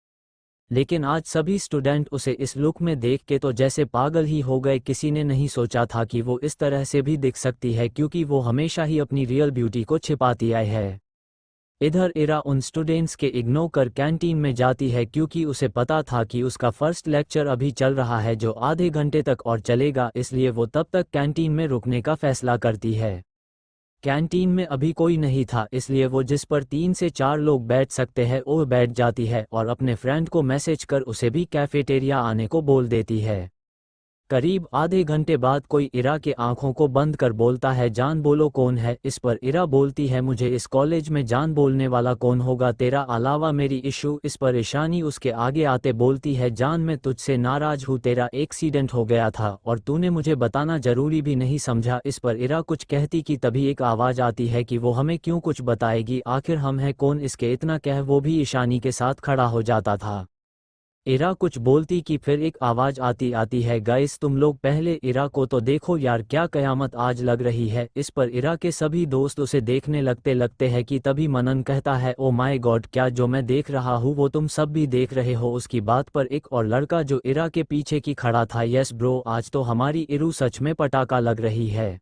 लेकिन आज सभी स्टूडेंट उसे इस लुक में देख के तो जैसे पागल ही हो गए। किसी ने नहीं सोचा था कि वो इस तरह से भी दिख सकती है, क्योंकि वो हमेशा ही अपनी रियल ब्यूटी को छिपाती आई है। इधर इरा उन स्टूडेंट्स के इग्नोर कर कैंटीन में जाती है, क्योंकि उसे पता था कि उसका फर्स्ट लेक्चर अभी चल रहा है जो आधे घंटे तक और चलेगा, इसलिए वो तब तक कैंटीन में रुकने का फैसला करती है। कैंटीन में अभी कोई नहीं था, इसलिए वो जिस पर 3 से 4 लोग बैठ सकते हैं वो बैठ जाती है और अपने फ्रेंड को मैसेज कर उसे भी कैफेटेरिया आने को बोल देती है। करीब आधे घंटे बाद कोई इरा के आंखों को बंद कर बोलता है, जान बोलो कौन है। इस पर इरा बोलती है, मुझे इस कॉलेज में जान बोलने वाला कौन होगा तेरा अलावा मेरी इशू। इस पर ईशानी उसके आगे आते बोलती है, जान मैं तुझसे नाराज हूँ, तेरा एक्सीडेंट हो गया था और तूने मुझे बताना जरूरी भी नहीं समझा। इस पर इरा कुछ कहती कि तभी एक आवाज आती है कि वो हमें क्यों कुछ बताएगी, आखिर हम हैं कौन इसके। इतना कह वो भी ईशानी के साथ खड़ा हो जाता था। इरा कुछ बोलती कि फिर एक आवाज आती है, गाइस तुम लोग पहले इरा को तो देखो यार, क्या कयामत आज लग रही है। इस पर इरा के सभी दोस्त उसे देखने लगते हैं कि तभी मनन कहता है, ओ माय गॉड, क्या जो मैं देख रहा हूँ वो तुम सब भी देख रहे हो। उसकी बात पर एक और लड़का जो इरा के पीछे की खड़ा था, यस ब्रो, आज तो हमारी इरू सच में पटाखा लग रही है।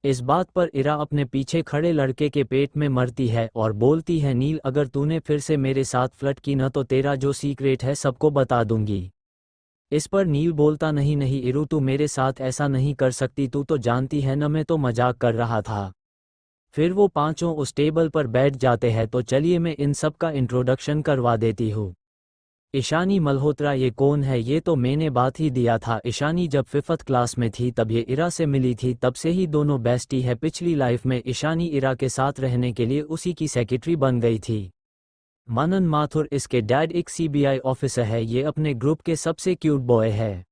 इस बात पर इरा अपने पीछे खड़े लड़के के पेट में मरती है और बोलती है, नील अगर तूने फिर से मेरे साथ फ्लर्ट की न तो तेरा जो सीक्रेट है सबको बता दूंगी। इस पर नील बोलता, नहीं नहीं इरू, तू मेरे साथ ऐसा नहीं कर सकती, तू तो जानती है न मैं तो मजाक कर रहा था। फिर वो पांचों उस टेबल पर बैठ जाते हैं। तो चलिए मैं इन सब का इंट्रोडक्शन करवा देती हूँ। ईशानी मल्होत्रा, ये कौन है, ये तो मैंने बात ही दिया था। ईशानी जब 5th क्लास में थी तब ये इरा से मिली थी, तब से ही दोनों बेस्टी है। पिछली लाइफ में ईशानी इरा के साथ रहने के लिए उसी की सेक्रेटरी बन गई थी। मनन माथुर, इसके डैड एक CBI ऑफिसर है, ये अपने ग्रुप के सबसे क्यूट बॉय है।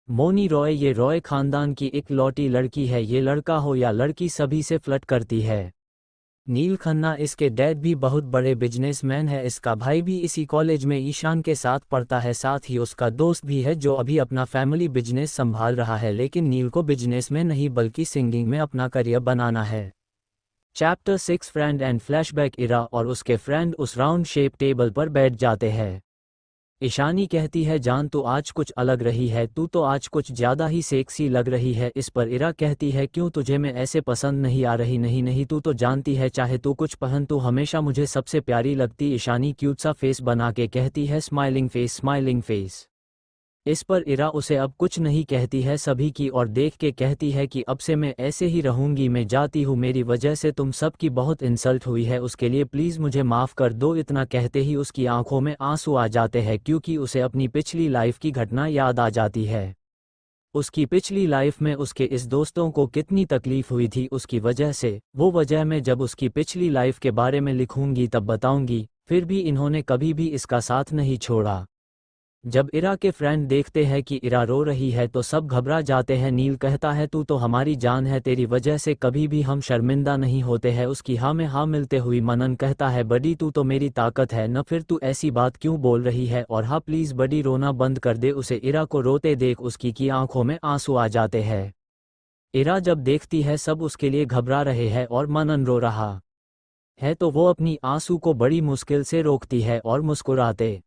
मोनी रॉय, ये रॉय खानदान की एक लौटी लड़की है, ये लड़का हो या लड़की सभी से फ्लर्ट करती है। नील खन्ना, इसके डैड भी बहुत बड़े बिजनेसमैन है, इसका भाई भी इसी कॉलेज में ईशान के साथ पढ़ता है, साथ ही उसका दोस्त भी है जो अभी अपना फैमिली बिजनेस संभाल रहा है। लेकिन नील को बिजनेस में नहीं बल्कि सिंगिंग में अपना करियर बनाना है। Chapter 6 friend and flashback. Ira और उसके फ्रेंड उस राउंड शेप टेबल पर बैठ जाते हैं। ईशानी कहती है, जान तू आज कुछ अलग रही है, तू तो आज कुछ ज्यादा ही सेक्सी लग रही है। इस पर इरा कहती है, क्यों तुझे मैं ऐसे पसंद नहीं आ रही। नहीं नहीं, तू तो जानती है चाहे तू कुछ पहन तू हमेशा मुझे सबसे प्यारी लगती। ईशानी क्यूट सा फेस बना के कहती है, स्माइलिंग फेस स्माइलिंग फेस। इस पर इरा उसे अब कुछ नहीं कहती है, सभी की और देख के कहती है कि अब से मैं ऐसे ही रहूंगी, मैं जाती हूँ, मेरी वजह से तुम सब की बहुत इंसल्ट हुई है, उसके लिए प्लीज़ मुझे माफ़ कर दो। इतना कहते ही उसकी आंखों में आंसू आ जाते हैं, क्योंकि उसे अपनी पिछली लाइफ की घटना याद आ जाती है। उसकी पिछली लाइफ में उसके इस दोस्तों को कितनी तकलीफ हुई थी उसकी वजह से। वो वजह मैं जब उसकी पिछली लाइफ के बारे में लिखूंगी तब बताऊंगी। फिर भी इन्होंने कभी भी इसका साथ नहीं छोड़ा। जब इरा के फ्रेंड देखते हैं कि इरा रो रही है तो सब घबरा जाते हैं। नील कहता है, तू तो हमारी जान है, तेरी वजह से कभी भी हम शर्मिंदा नहीं होते हैं। उसकी हाँ में हाँ मिलते हुई मनन कहता है, बडी तू तो मेरी ताकत है न, फिर तू ऐसी बात क्यों बोल रही है, और हाँ प्लीज़ बडी रोना बंद कर दे। उसे इरा को रोते देख उसकी की आंखों में आंसू आ जाते हैं। इरा जब देखती है सब उसके लिए घबरा रहे हैं और मनन रो रहा है तो वो अपनी आंसू को बड़ी मुश्किल से रोकती है और मुस्कुराते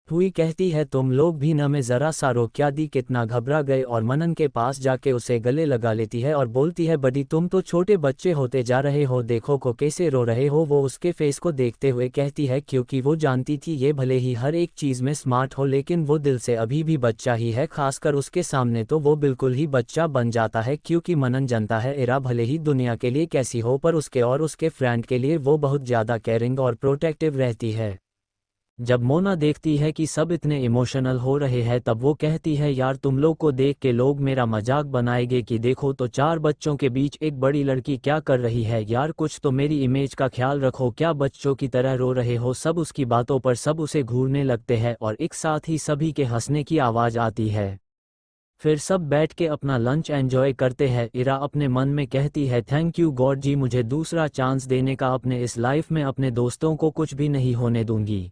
हुई कहती है, तुम लोग भी न, मैं जरा सा रो क्या दी, कितना घबरा गए। और मनन के पास जाके उसे गले लगा लेती है और बोलती है, बडी तुम तो छोटे बच्चे होते जा रहे हो, देखो को कैसे रो रहे हो। वो उसके फेस को देखते हुए कहती है, क्योंकि वो जानती थी ये भले ही हर एक चीज़ में स्मार्ट हो लेकिन वो दिल से अभी भी बच्चा ही है, खासकर उसके सामने तो वो बिल्कुल ही बच्चा बन जाता है। क्योंकि मनन जानता है इरा भले ही दुनिया के लिए कैसी हो पर उसके और उसके फ्रेंड के लिए वो बहुत ज़्यादा केयरिंग और प्रोटेक्टिव रहती है। जब मोना देखती है कि सब इतने इमोशनल हो रहे हैं तब वो कहती है, यार तुम लोग को देख के लोग मेरा मजाक बनाएंगे कि देखो तो 4 बच्चों के बीच एक बड़ी लड़की क्या कर रही है, यार कुछ तो मेरी इमेज का ख्याल रखो, क्या बच्चों की तरह रो रहे हो। सब उसकी बातों पर सब उसे घूरने लगते हैं और एक साथ ही सभी के हंसने की आवाज़ आती है। फिर सब बैठ के अपना लंच एंजॉय करते हैं। इरा अपने मन में कहती है, थैंक यू गॉड जी मुझे दूसरा चांस देने का, अपने इस लाइफ में अपने दोस्तों को कुछ भी नहीं होने दूंगी।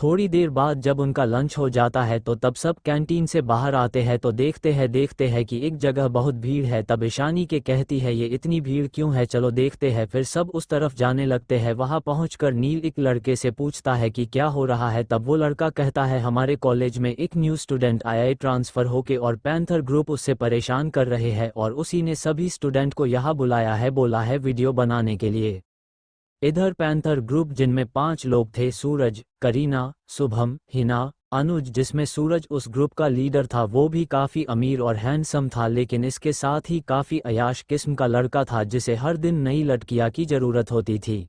थोड़ी देर बाद जब उनका लंच हो जाता है तो तब सब कैंटीन से बाहर आते हैं तो देखते हैं कि एक जगह बहुत भीड़ है। तब ईशानी के कहती है ये इतनी भीड़ क्यों है, चलो देखते हैं। फिर सब उस तरफ जाने लगते हैं। वहां पहुंचकर नील एक लड़के से पूछता है कि क्या हो रहा है। तब वो लड़का कहता है हमारे कॉलेज में एक न्यू स्टूडेंट आया है ट्रांसफ़र होके और पैंथर ग्रुप उससे परेशान कर रहे हैं और उसी ने सभी स्टूडेंट को यहाँ बुलाया है, बोला है वीडियो बनाने के लिए। इधर पैंथर ग्रुप जिनमें 5 लोग थे, सूरज, करीना, शुभम, हिना, अनुज, जिसमें सूरज उस ग्रुप का लीडर था, वो भी काफ़ी अमीर और हैंडसम था, लेकिन इसके साथ ही काफ़ी अयाश किस्म का लड़का था जिसे हर दिन नई लड़कियां की ज़रूरत होती थी।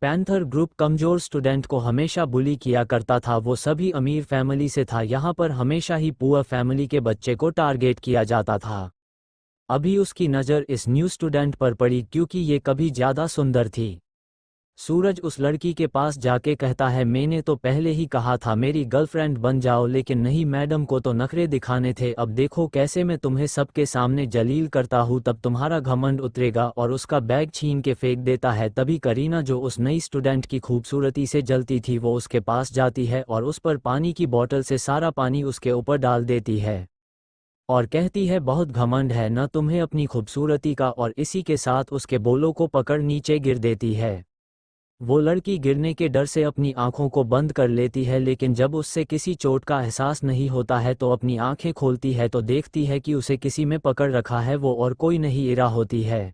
पैंथर ग्रुप कमज़ोर स्टूडेंट को हमेशा बुली किया करता था। वो सभी अमीर फैमिली से था, यहाँ पर हमेशा ही पुअर फैमिली के बच्चे को टारगेट किया जाता था। अभी उसकी नज़र इस न्यू स्टूडेंट पर पड़ी क्योंकि ये कभी ज़्यादा सुंदर थी। सूरज उस लड़की के पास जाके कहता है मैंने तो पहले ही कहा था मेरी गर्लफ्रेंड बन जाओ, लेकिन नहीं, मैडम को तो नखरे दिखाने थे। अब देखो कैसे मैं तुम्हें सबके सामने जलील करता हूँ, तब तुम्हारा घमंड उतरेगा। और उसका बैग छीन के फेंक देता है। तभी करीना जो उस नई स्टूडेंट की खूबसूरती से जलती थी वो उसके पास जाती है और उस पर पानी की बोतल से सारा पानी उसके ऊपर डाल देती है और कहती है बहुत घमंड है न तुम्हें अपनी खूबसूरती का, और इसी के साथ उसके बोलों को पकड़ नीचे गिर देती है। वो लड़की गिरने के डर से अपनी आंखों को बंद कर लेती है, लेकिन जब उससे किसी चोट का एहसास नहीं होता है तो अपनी आंखें खोलती है तो देखती है कि उसे किसी में पकड़ रखा है, वो और कोई नहीं इरा होती है।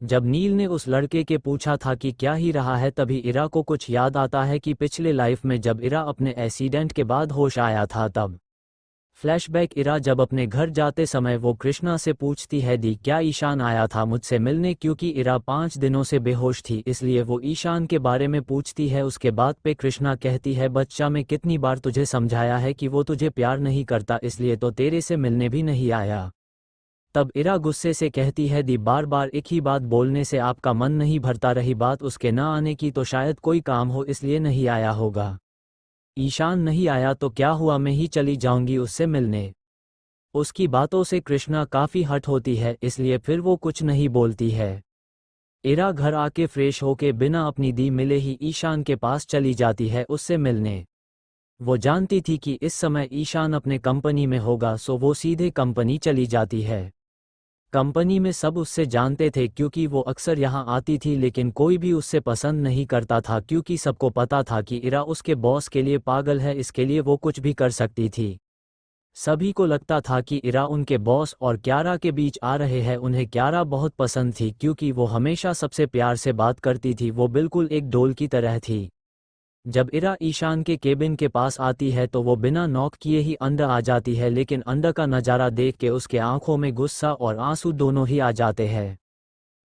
जब नील ने उस लड़के के पूछा था कि क्या ही रहा है, तभी इरा को कुछ याद आता है कि पिछले लाइफ में जब इरा अपने एक्सीडेंट के बाद होश आया था तब। फ्लैशबैक, इरा जब अपने घर जाते समय वो कृष्णा से पूछती है दी क्या ईशान आया था मुझसे मिलने, क्योंकि इरा 5 दिनों से बेहोश थी इसलिए वो ईशान के बारे में पूछती है। उसके बाद पे कृष्णा कहती है बच्चा मैं कितनी बार तुझे समझाया है कि वो तुझे प्यार नहीं करता, इसलिए तो तेरे से मिलने भी नहीं आया। तब इरा गुस्से से कहती है दी बार बार एक ही बात बोलने से आपका मन नहीं भरता, रही बात उसके न आने की तो शायद कोई काम हो इसलिए नहीं आया होगा। ईशान नहीं आया तो क्या हुआ, मैं ही चली जाऊंगी उससे मिलने। उसकी बातों से कृष्णा काफ़ी हट होती है इसलिए फिर वो कुछ नहीं बोलती है। इरा घर आके फ्रेश होके बिना अपनी दी मिले ही ईशान के पास चली जाती है उससे मिलने। वो जानती थी कि इस समय ईशान अपने कंपनी में होगा, सो वो सीधे कंपनी चली जाती है। कंपनी में सब उससे जानते थे क्योंकि वो अक्सर यहाँ आती थी, लेकिन कोई भी उससे पसंद नहीं करता था क्योंकि सबको पता था कि इरा उसके बॉस के लिए पागल है, इसके लिए वो कुछ भी कर सकती थी। सभी को लगता था कि इरा उनके बॉस और क्यारा के बीच आ रहे हैं। उन्हें क्यारा बहुत पसंद थी क्योंकि वो हमेशा सबसे प्यार से बात करती थी, वो बिल्कुल एक डोल की तरह थी। जब इरा ईशान के केबिन के पास आती है तो वो बिना नॉक किए ही अंदर आ जाती है, लेकिन अंदर का नज़ारा देख के उसके आंखों में गुस्सा और आंसू दोनों ही आ जाते हैं।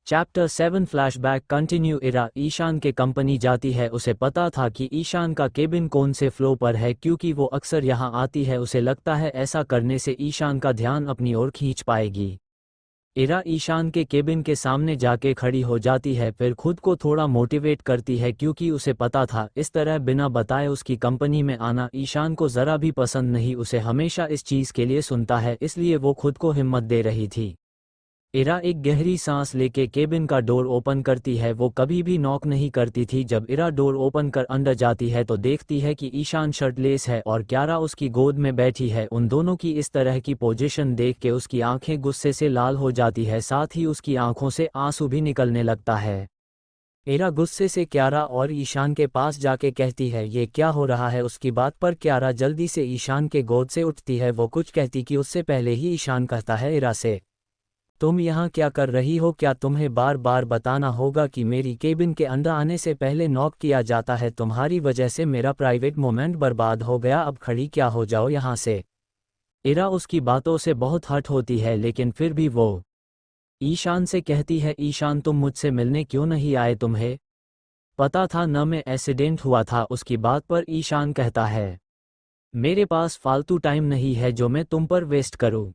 Chapter 7 flashback continue. Ira Ishaan के कंपनी जाती है। उसे पता था कि ईशान का केबिन कौन से फ्लोर पर है क्योंकि वो अक्सर यहाँ आती है। उसे लगता है ऐसा करने से ईशान का ध्यान अपनी ओर खींच पाएगी। इरा ईशान के केबिन के सामने जाके खड़ी हो जाती है, फिर खुद को थोड़ा मोटिवेट करती है क्योंकि उसे पता था इस तरह बिना बताए उसकी कंपनी में आना ईशान को ज़रा भी पसंद नहीं। उसे हमेशा इस चीज़ के लिए सुनता है, इसलिए वो खुद को हिम्मत दे रही थी। इरा एक गहरी सांस लेके केबिन का डोर ओपन करती है। वो कभी भी नॉक नहीं करती थी। जब इरा डोर ओपन कर अंदर जाती है तो देखती है कि ईशान शर्टलेस है और क्यारा उसकी गोद में बैठी है। उन दोनों की इस तरह की पोजीशन देख के उसकी आंखें गुस्से से लाल हो जाती है, साथ ही उसकी आंखों से आंसू भी निकलने लगता है। इरा गुस्से से क्यारा और ईशान के पास जाके कहती है ये क्या हो रहा है। उसकी बात पर क्यारा जल्दी से ईशान के गोद से उठती है। वो कुछ कहती कि उससे पहले ही ईशान कहता है इरा से तुम यहाँ क्या कर रही हो, क्या तुम्हें बार बार बताना होगा कि मेरी केबिन के अंदर आने से पहले नॉक किया जाता है। तुम्हारी वजह से मेरा प्राइवेट मोमेंट बर्बाद हो गया, अब खड़ी क्या हो जाओ यहाँ से। इरा उसकी बातों से बहुत हर्ट होती है, लेकिन फिर भी वो ईशान से कहती है ईशान तुम मुझसे मिलने क्यों नहीं आए, तुम्हें पता था न मैं एक्सीडेंट हुआ था। उसकी बात पर ईशान कहता है मेरे पास फालतू टाइम नहीं है जो मैं तुम पर वेस्ट करूँ।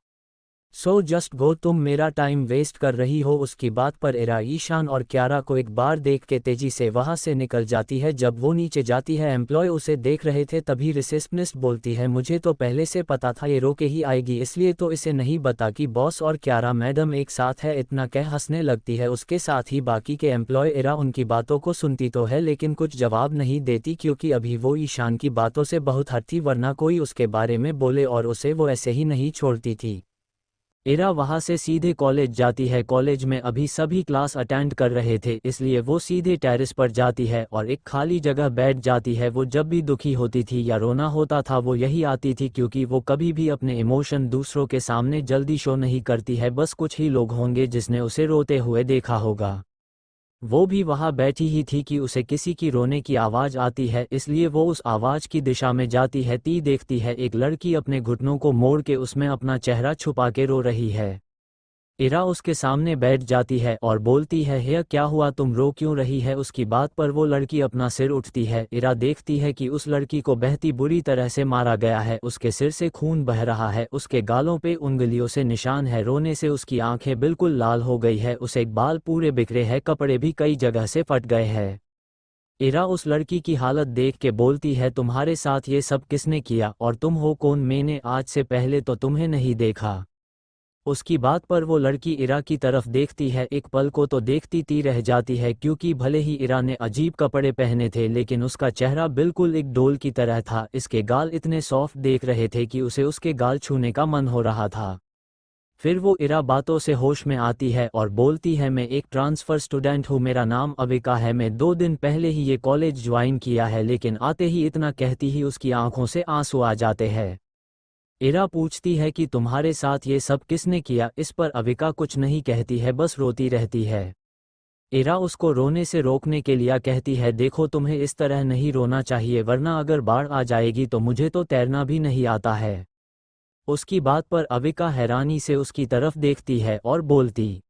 सो जस्ट गो, तुम मेरा टाइम वेस्ट कर रही हो। उसकी बात पर इरा ईशान और क्यारा को एक बार देख के तेजी से वहां से निकल जाती है। जब वो नीचे जाती है, एम्प्लॉय उसे देख रहे थे, तभी रिसेप्शनिस्ट बोलती है, मुझे तो पहले से पता था ये रो के ही आएगी, इसलिए तो इसे नहीं बता कि बॉस और क्यारा मैडम एक साथ है। इतना कह हंसने लगती है। उसके साथ ही बाकी के एम्प्लॉय। इरा उनकी बातों को सुनती तो है लेकिन कुछ जवाब नहीं देती, क्योंकि अभी वो ईशान की बातों से बहुत हट थी, वरना कोई उसके बारे में बोले और उसे वो ऐसे ही नहीं छोड़ती थी। इरा वहां से सीधे कॉलेज जाती है। कॉलेज में अभी सभी क्लास अटेंड कर रहे थे, इसलिए वो सीधे टेरेस पर जाती है और एक खाली जगह बैठ जाती है। वो जब भी दुखी होती थी या रोना होता था वो यही आती थी, क्योंकि वो कभी भी अपने इमोशन दूसरों के सामने जल्दी शो नहीं करती है। बस कुछ ही लोग होंगे जिसने उसे रोते हुए देखा होगा। वो भी वहां बैठी ही थी कि उसे किसी की रोने की आवाज आती है, इसलिए वो उस आवाज की दिशा में जाती है। देखती है एक लड़की अपने घुटनों को मोड़ के उसमें अपना चेहरा छुपा के रो रही है। इरा उसके सामने बैठ जाती है और बोलती है, हे क्या हुआ, तुम रो क्यों रही है। उसकी बात पर वो लड़की अपना सिर उठती है। इरा देखती है कि उस लड़की को बहती बुरी तरह से मारा गया है, उसके सिर से खून बह रहा है, उसके गालों पे उंगलियों से निशान है, रोने से उसकी आंखें बिल्कुल लाल हो गई है, उसे बाल पूरे बिखरे हैं, कपड़े भी कई जगह से फट गए हैं। इरा उस लड़की की हालत देख के बोलती है, तुम्हारे साथ ये सब किसने किया और तुम हो कौन, मैंने आज से पहले तो तुम्हें नहीं देखा। उसकी बात पर वो लड़की इरा की तरफ देखती है, एक पल को तो देखती ती रह जाती है, क्योंकि भले ही इरा ने अजीब कपड़े पहने थे लेकिन उसका चेहरा बिल्कुल एक डोल की तरह था। इसके गाल इतने सॉफ्ट देख रहे थे कि उसे उसके गाल छूने का मन हो रहा था। फिर वो इरा बातों से होश में आती है और बोलती है, मैं एक ट्रांसफ़र स्टूडेंट हूँ, मेरा नाम अविका है, मैं 2 दिन पहले ही ये कॉलेज ज्वाइन किया है। लेकिन आते ही इतना कहती ही उसकी आंखों से आंसू आ जाते हैं। इरा पूछती है कि तुम्हारे साथ ये सब किसने किया। इस पर अविका कुछ नहीं कहती है, बस रोती रहती है। इरा उसको रोने से रोकने के लिए कहती है, देखो तुम्हें इस तरह नहीं रोना चाहिए, वरना अगर बाढ़ आ जाएगी तो मुझे तो तैरना भी नहीं आता है। उसकी बात पर अविका हैरानी से उसकी तरफ देखती है और बोलती,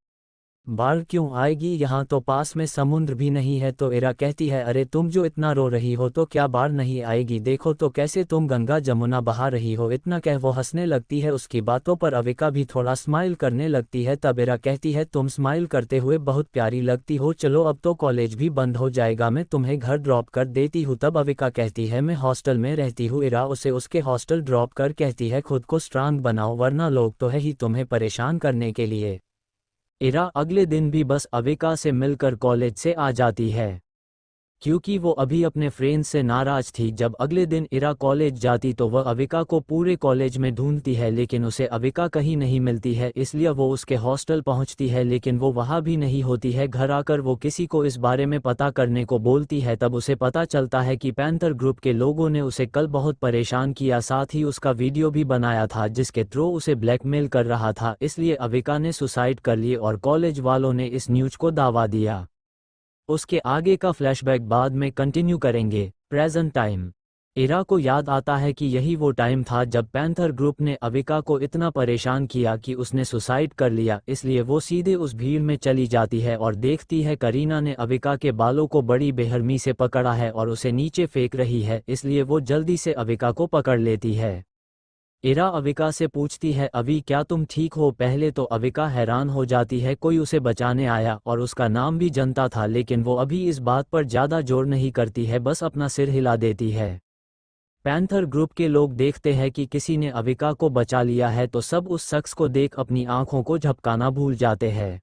बाढ़ क्यों आएगी, यहाँ तो पास में समुद्र भी नहीं है। तो इरा कहती है, अरे तुम जो इतना रो रही हो तो क्या बाढ़ नहीं आएगी, देखो तो कैसे तुम गंगा जमुना बहा रही हो। इतना कह वो हंसने लगती है। उसकी बातों पर अविका भी थोड़ा स्माइल करने लगती है। तब इरा कहती है, तुम स्माइल करते हुए बहुत प्यारी लगती हो, चलो अब तो कॉलेज भी बंद हो जाएगा, मैं तुम्हें घर ड्रॉप कर देती हूँ। तब अविका कहती है, मैं हॉस्टल में रहती हूँ। इरा उसे उसके हॉस्टल ड्रॉप कर कहती है, खुद को स्ट्रांग बनाओ, वरना लोग तो है ही तुम्हें परेशान करने के लिए। इरा अगले दिन भी बस अविका से मिलकर कॉलेज से आ जाती है, क्योंकि वो अभी अपने फ्रेंड से नाराज थी। जब अगले दिन इरा कॉलेज जाती तो वह अविका को पूरे कॉलेज में ढूंढती है, लेकिन उसे अविका कहीं नहीं मिलती है, इसलिए वो उसके हॉस्टल पहुंचती है, लेकिन वो वहां भी नहीं होती है। घर आकर वो किसी को इस बारे में पता करने को बोलती है। तब उसे पता चलता है कि पैंथर ग्रुप के लोगों ने उसे कल बहुत परेशान किया, साथ ही उसका वीडियो भी बनाया था जिसके थ्रू उसे ब्लैकमेल कर रहा था, इसलिए अविका ने सुसाइड कर ली और कॉलेज वालों ने इस न्यूज को दावा दिया। उसके आगे का फ्लैशबैक बाद में कंटिन्यू करेंगे। Present time. इरा को याद आता है कि यही वो टाइम था जब पैंथर ग्रुप ने अविका को इतना परेशान किया कि उसने सुसाइड कर लिया, इसलिए वो सीधे उस भीड़ में चली जाती है और देखती है करीना ने अविका के बालों को बड़ी बेरहमी से पकड़ा है और उसे नीचे फेंक रही है, इसलिए वो जल्दी से अविका को पकड़ लेती है। इरा अविका से पूछती है, अभी क्या तुम ठीक हो। पहले तो अविका हैरान हो जाती है, कोई उसे बचाने आया और उसका नाम भी जनता था, लेकिन वो अभी इस बात पर ज़्यादा जोर नहीं करती है, बस अपना सिर हिला देती है। पैंथर ग्रुप के लोग देखते हैं कि किसी ने अविका को बचा लिया है तो सब उस शख्स को देख अपनी आंखों को झपकाना भूल जाते हैं।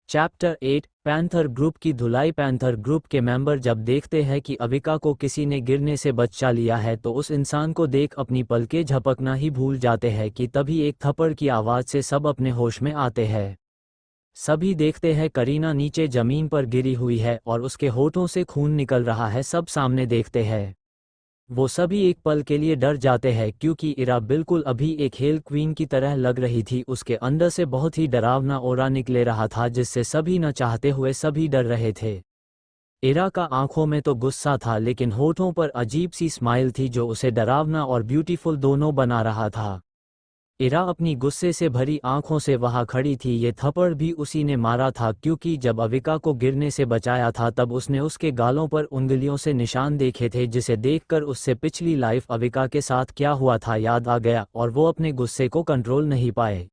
चैप्टर 8 पैंथर ग्रुप की धुलाई। पैंथर ग्रुप के मेंबर जब देखते हैं कि अविका को किसी ने गिरने से बचा लिया है तो उस इंसान को देख अपनी पलकें झपकना ही भूल जाते हैं कि तभी एक थप्पड़ की आवाज़ से सब अपने होश में आते हैं। सभी देखते हैं करीना नीचे ज़मीन पर गिरी हुई है और उसके होठों से खून निकल रहा है। सब सामने देखते हैं। वो सभी एक पल के लिए डर जाते हैं, क्योंकि इरा बिल्कुल अभी एक हेल क्वीन की तरह लग रही थी। उसके अंदर से बहुत ही डरावना ऑरा निकले रहा था जिससे सभी न चाहते हुए सभी डर रहे थे। इरा का आंखों में तो गुस्सा था, लेकिन होठों पर अजीब सी स्माइल थी जो उसे डरावना और ब्यूटीफुल दोनों बना रहा था। इरा अपनी गुस्से से भरी आंखों से वहां खड़ी थी। ये थप्पड़ भी उसी ने मारा था, क्योंकि जब अविका को गिरने से बचाया था तब उसने उसके गालों पर उंगलियों से निशान देखे थे, जिसे देखकर उससे पिछली लाइफ अविका के साथ क्या हुआ था याद आ गया और वो अपने गुस्से को कंट्रोल नहीं पाए।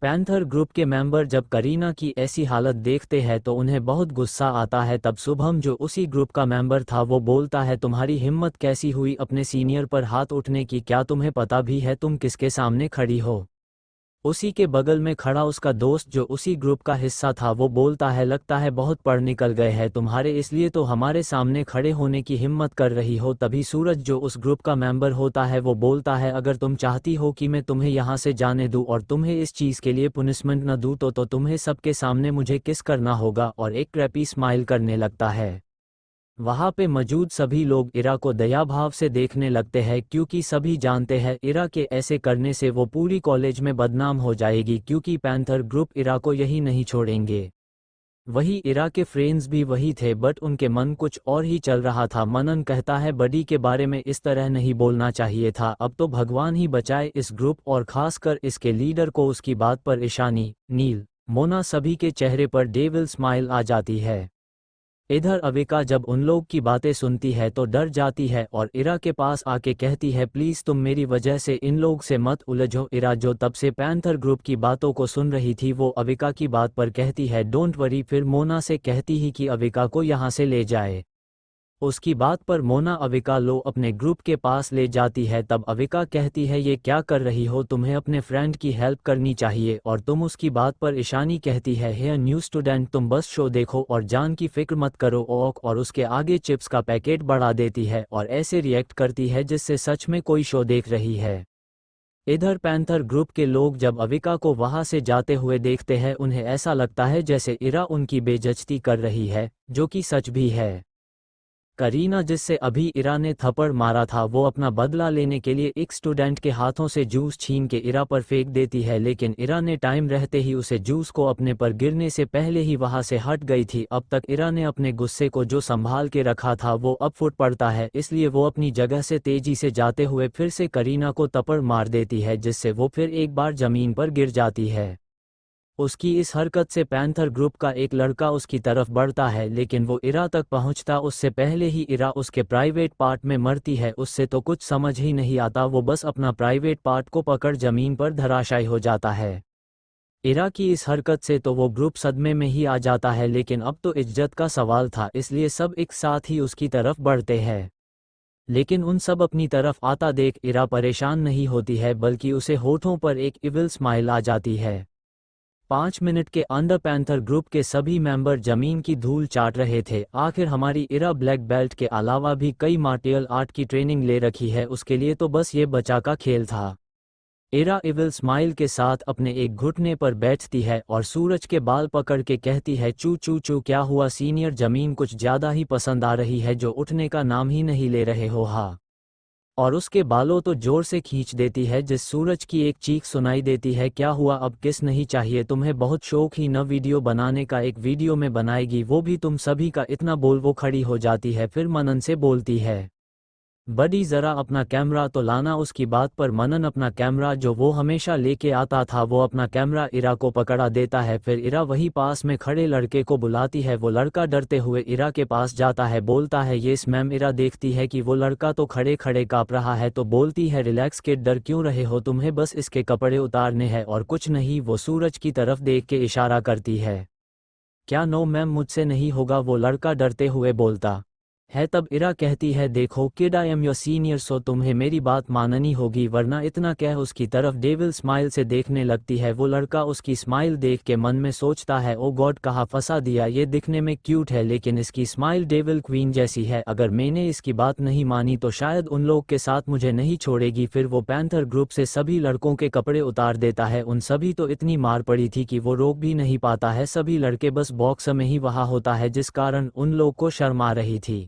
पैंथर ग्रुप के मेंबर जब करीना की ऐसी हालत देखते हैं तो उन्हें बहुत गुस्सा आता है। तब शुभम जो उसी ग्रुप का मेंबर था वो बोलता है, तुम्हारी हिम्मत कैसी हुई अपने सीनियर पर हाथ उठने की, क्या तुम्हें पता भी है तुम किसके सामने खड़ी हो। उसी के बगल में खड़ा उसका दोस्त जो उसी ग्रुप का हिस्सा था वो बोलता है, लगता है बहुत पढ़ निकल गए हैं तुम्हारे, इसलिए तो हमारे सामने खड़े होने की हिम्मत कर रही हो। तभी सूरज जो उस ग्रुप का मेंबर होता है वो बोलता है, अगर तुम चाहती हो कि मैं तुम्हें यहाँ से जाने दूँ और तुम्हें इस चीज़ के लिए पुनिशमेंट न दूँ तो तुम्हें सबके सामने मुझे किस करना होगा, और एक क्रैपी स्माइल करने लगता है। वहाँ पे मौजूद सभी लोग इरा को दयाभाव से देखने लगते हैं क्योंकि सभी जानते हैं इरा के ऐसे करने से वो पूरी कॉलेज में बदनाम हो जाएगी, क्योंकि पैंथर ग्रुप इरा को यही नहीं छोड़ेंगे। वही इरा के फ्रेंड्स भी वही थे, बट उनके मन कुछ और ही चल रहा था। मनन कहता है, बडी के बारे में इस तरह नहीं बोलना चाहिए था, अब तो भगवान ही बचाए इस ग्रुप और खासकर इसके लीडर को। उसकी बात पर ईशानी, नील, मोना सभी के चेहरे पर डेविल स्माइल आ जाती है। इधर अविका जब उन लोग की बातें सुनती है तो डर जाती है और इरा के पास आके कहती है, प्लीज़ तुम मेरी वजह से इन लोग से मत उलझो। इरा जो तब से पैंथर ग्रुप की बातों को सुन रही थी वो अविका की बात पर कहती है, डोंट वरी। फिर मोना से कहती ही कि अविका को यहाँ से ले जाए। उसकी बात पर मोना अविका लो अपने ग्रुप के पास ले जाती है। तब अविका कहती है, ये क्या कर रही हो, तुम्हें अपने फ्रेंड की हेल्प करनी चाहिए और तुम। उसकी बात पर ईशानी कहती है, हे न्यू स्टूडेंट, तुम बस शो देखो और जान की फिक्र मत करो। ओक, और उसके आगे चिप्स का पैकेट बढ़ा देती है और ऐसे रिएक्ट करती है जिससे सच में कोई शो देख रही है। इधर पैंथर ग्रुप के लोग जब अविका को वहां से जाते हुए देखते हैं उन्हें ऐसा लगता है जैसे इरा उनकी बेइज्जती कर रही है, जो कि सच भी है। करीना जिससे अभी इरा ने थप्पड़ मारा था वो अपना बदला लेने के लिए एक स्टूडेंट के हाथों से जूस छीन के इरा पर फेंक देती है, लेकिन इरा ने टाइम रहते ही उसे जूस को अपने पर गिरने से पहले ही वहां से हट गई थी। अब तक इरा ने अपने गुस्से को जो संभाल के रखा था वो अब फूट पड़ता है, इसलिए वो अपनी जगह से तेजी से जाते हुए फिर से करीना को थप्पड़ मार देती है, जिससे वो फिर एक बार जमीन पर गिर जाती है। उसकी इस हरकत से पैंथर ग्रुप का एक लड़का उसकी तरफ बढ़ता है, लेकिन वो इरा तक पहुंचता उससे पहले ही इरा उसके प्राइवेट पार्ट में मरती है। उससे तो कुछ समझ ही नहीं आता, वो बस अपना प्राइवेट पार्ट को पकड़ जमीन पर धराशायी हो जाता है। इरा की इस हरकत से तो वो ग्रुप सदमे में ही आ जाता है, लेकिन अब तो इज्जत का सवाल था इसलिए सब एक साथ ही उसकी तरफ बढ़ते हैं। लेकिन उन सब अपनी तरफ आता देख इरा परेशान नहीं होती है, बल्कि उसे होठों पर एक इविल स्माइल आ जाती है। 5 मिनट के अंदर पैंथर ग्रुप के सभी मेंबर जमीन की धूल चाट रहे थे। आखिर हमारी इरा ब्लैक बेल्ट के अलावा भी कई मार्टियल आर्ट की ट्रेनिंग ले रखी है, उसके लिए तो बस ये बचा का खेल था। इरा इविल स्माइल के साथ अपने एक घुटने पर बैठती है और सूरज के बाल पकड़ के कहती है, चू चू चू, क्या हुआ सीनियर, जमीन कुछ ज़्यादा ही पसंद आ रही है जो उठने का नाम ही नहीं ले रहे हो। हाँ, और उसके बालों तो जोर से खींच देती है जिस सूरज की एक चीख सुनाई देती है, क्या हुआ अब किस नहीं चाहिए तुम्हें, बहुत शौक ही न वीडियो बनाने का, एक वीडियो में बनाएगी वो भी तुम सभी का इतना बोल। वो खड़ी हो जाती है फिर मनन से बोलती है, बडी ज़रा अपना कैमरा तो लाना। उसकी बात पर मनन अपना कैमरा जो वो हमेशा लेके आता था वो अपना कैमरा इरा को पकड़ा देता है। फिर इरा वही पास में खड़े लड़के को बुलाती है। वो लड़का डरते हुए इरा के पास जाता है, बोलता है यस मैम। इरा देखती है कि वो लड़का तो खड़े खड़े काँप रहा है तो बोलती है, रिलैक्स किड, डर क्यों रहे हो, तुम्हें बस इसके कपड़े उतारने हैं और कुछ नहीं। वो सूरज की तरफ देख के इशारा करती है, क्या नो मैम मुझसे नहीं होगा, वो लड़का डरते हुए बोलता है। तब इरा कहती है, देखो kid, I am your senior so तुम्हें मेरी बात माननी होगी वरना इतना कह उसकी तरफ डेविल स्माइल से देखने लगती है। वो लड़का उसकी स्माइल देख के मन में सोचता है, ओ गॉड, कहाँ फंसा दिया, ये दिखने में क्यूट है लेकिन इसकी स्माइल डेविल क्वीन जैसी है, अगर मैंने इसकी बात नहीं मानी तो शायद उन लोग के साथ मुझे नहीं छोड़ेगी। फिर वो पैंथर ग्रुप से सभी लड़कों के कपड़े उतार देता है। उन सभी तो इतनी मार पड़ी थी कि वो रोक भी नहीं पाता है, सभी लड़के बस बॉक्स में ही वहाँ होता है जिस कारण उन लोग को शर्म आ रही थी।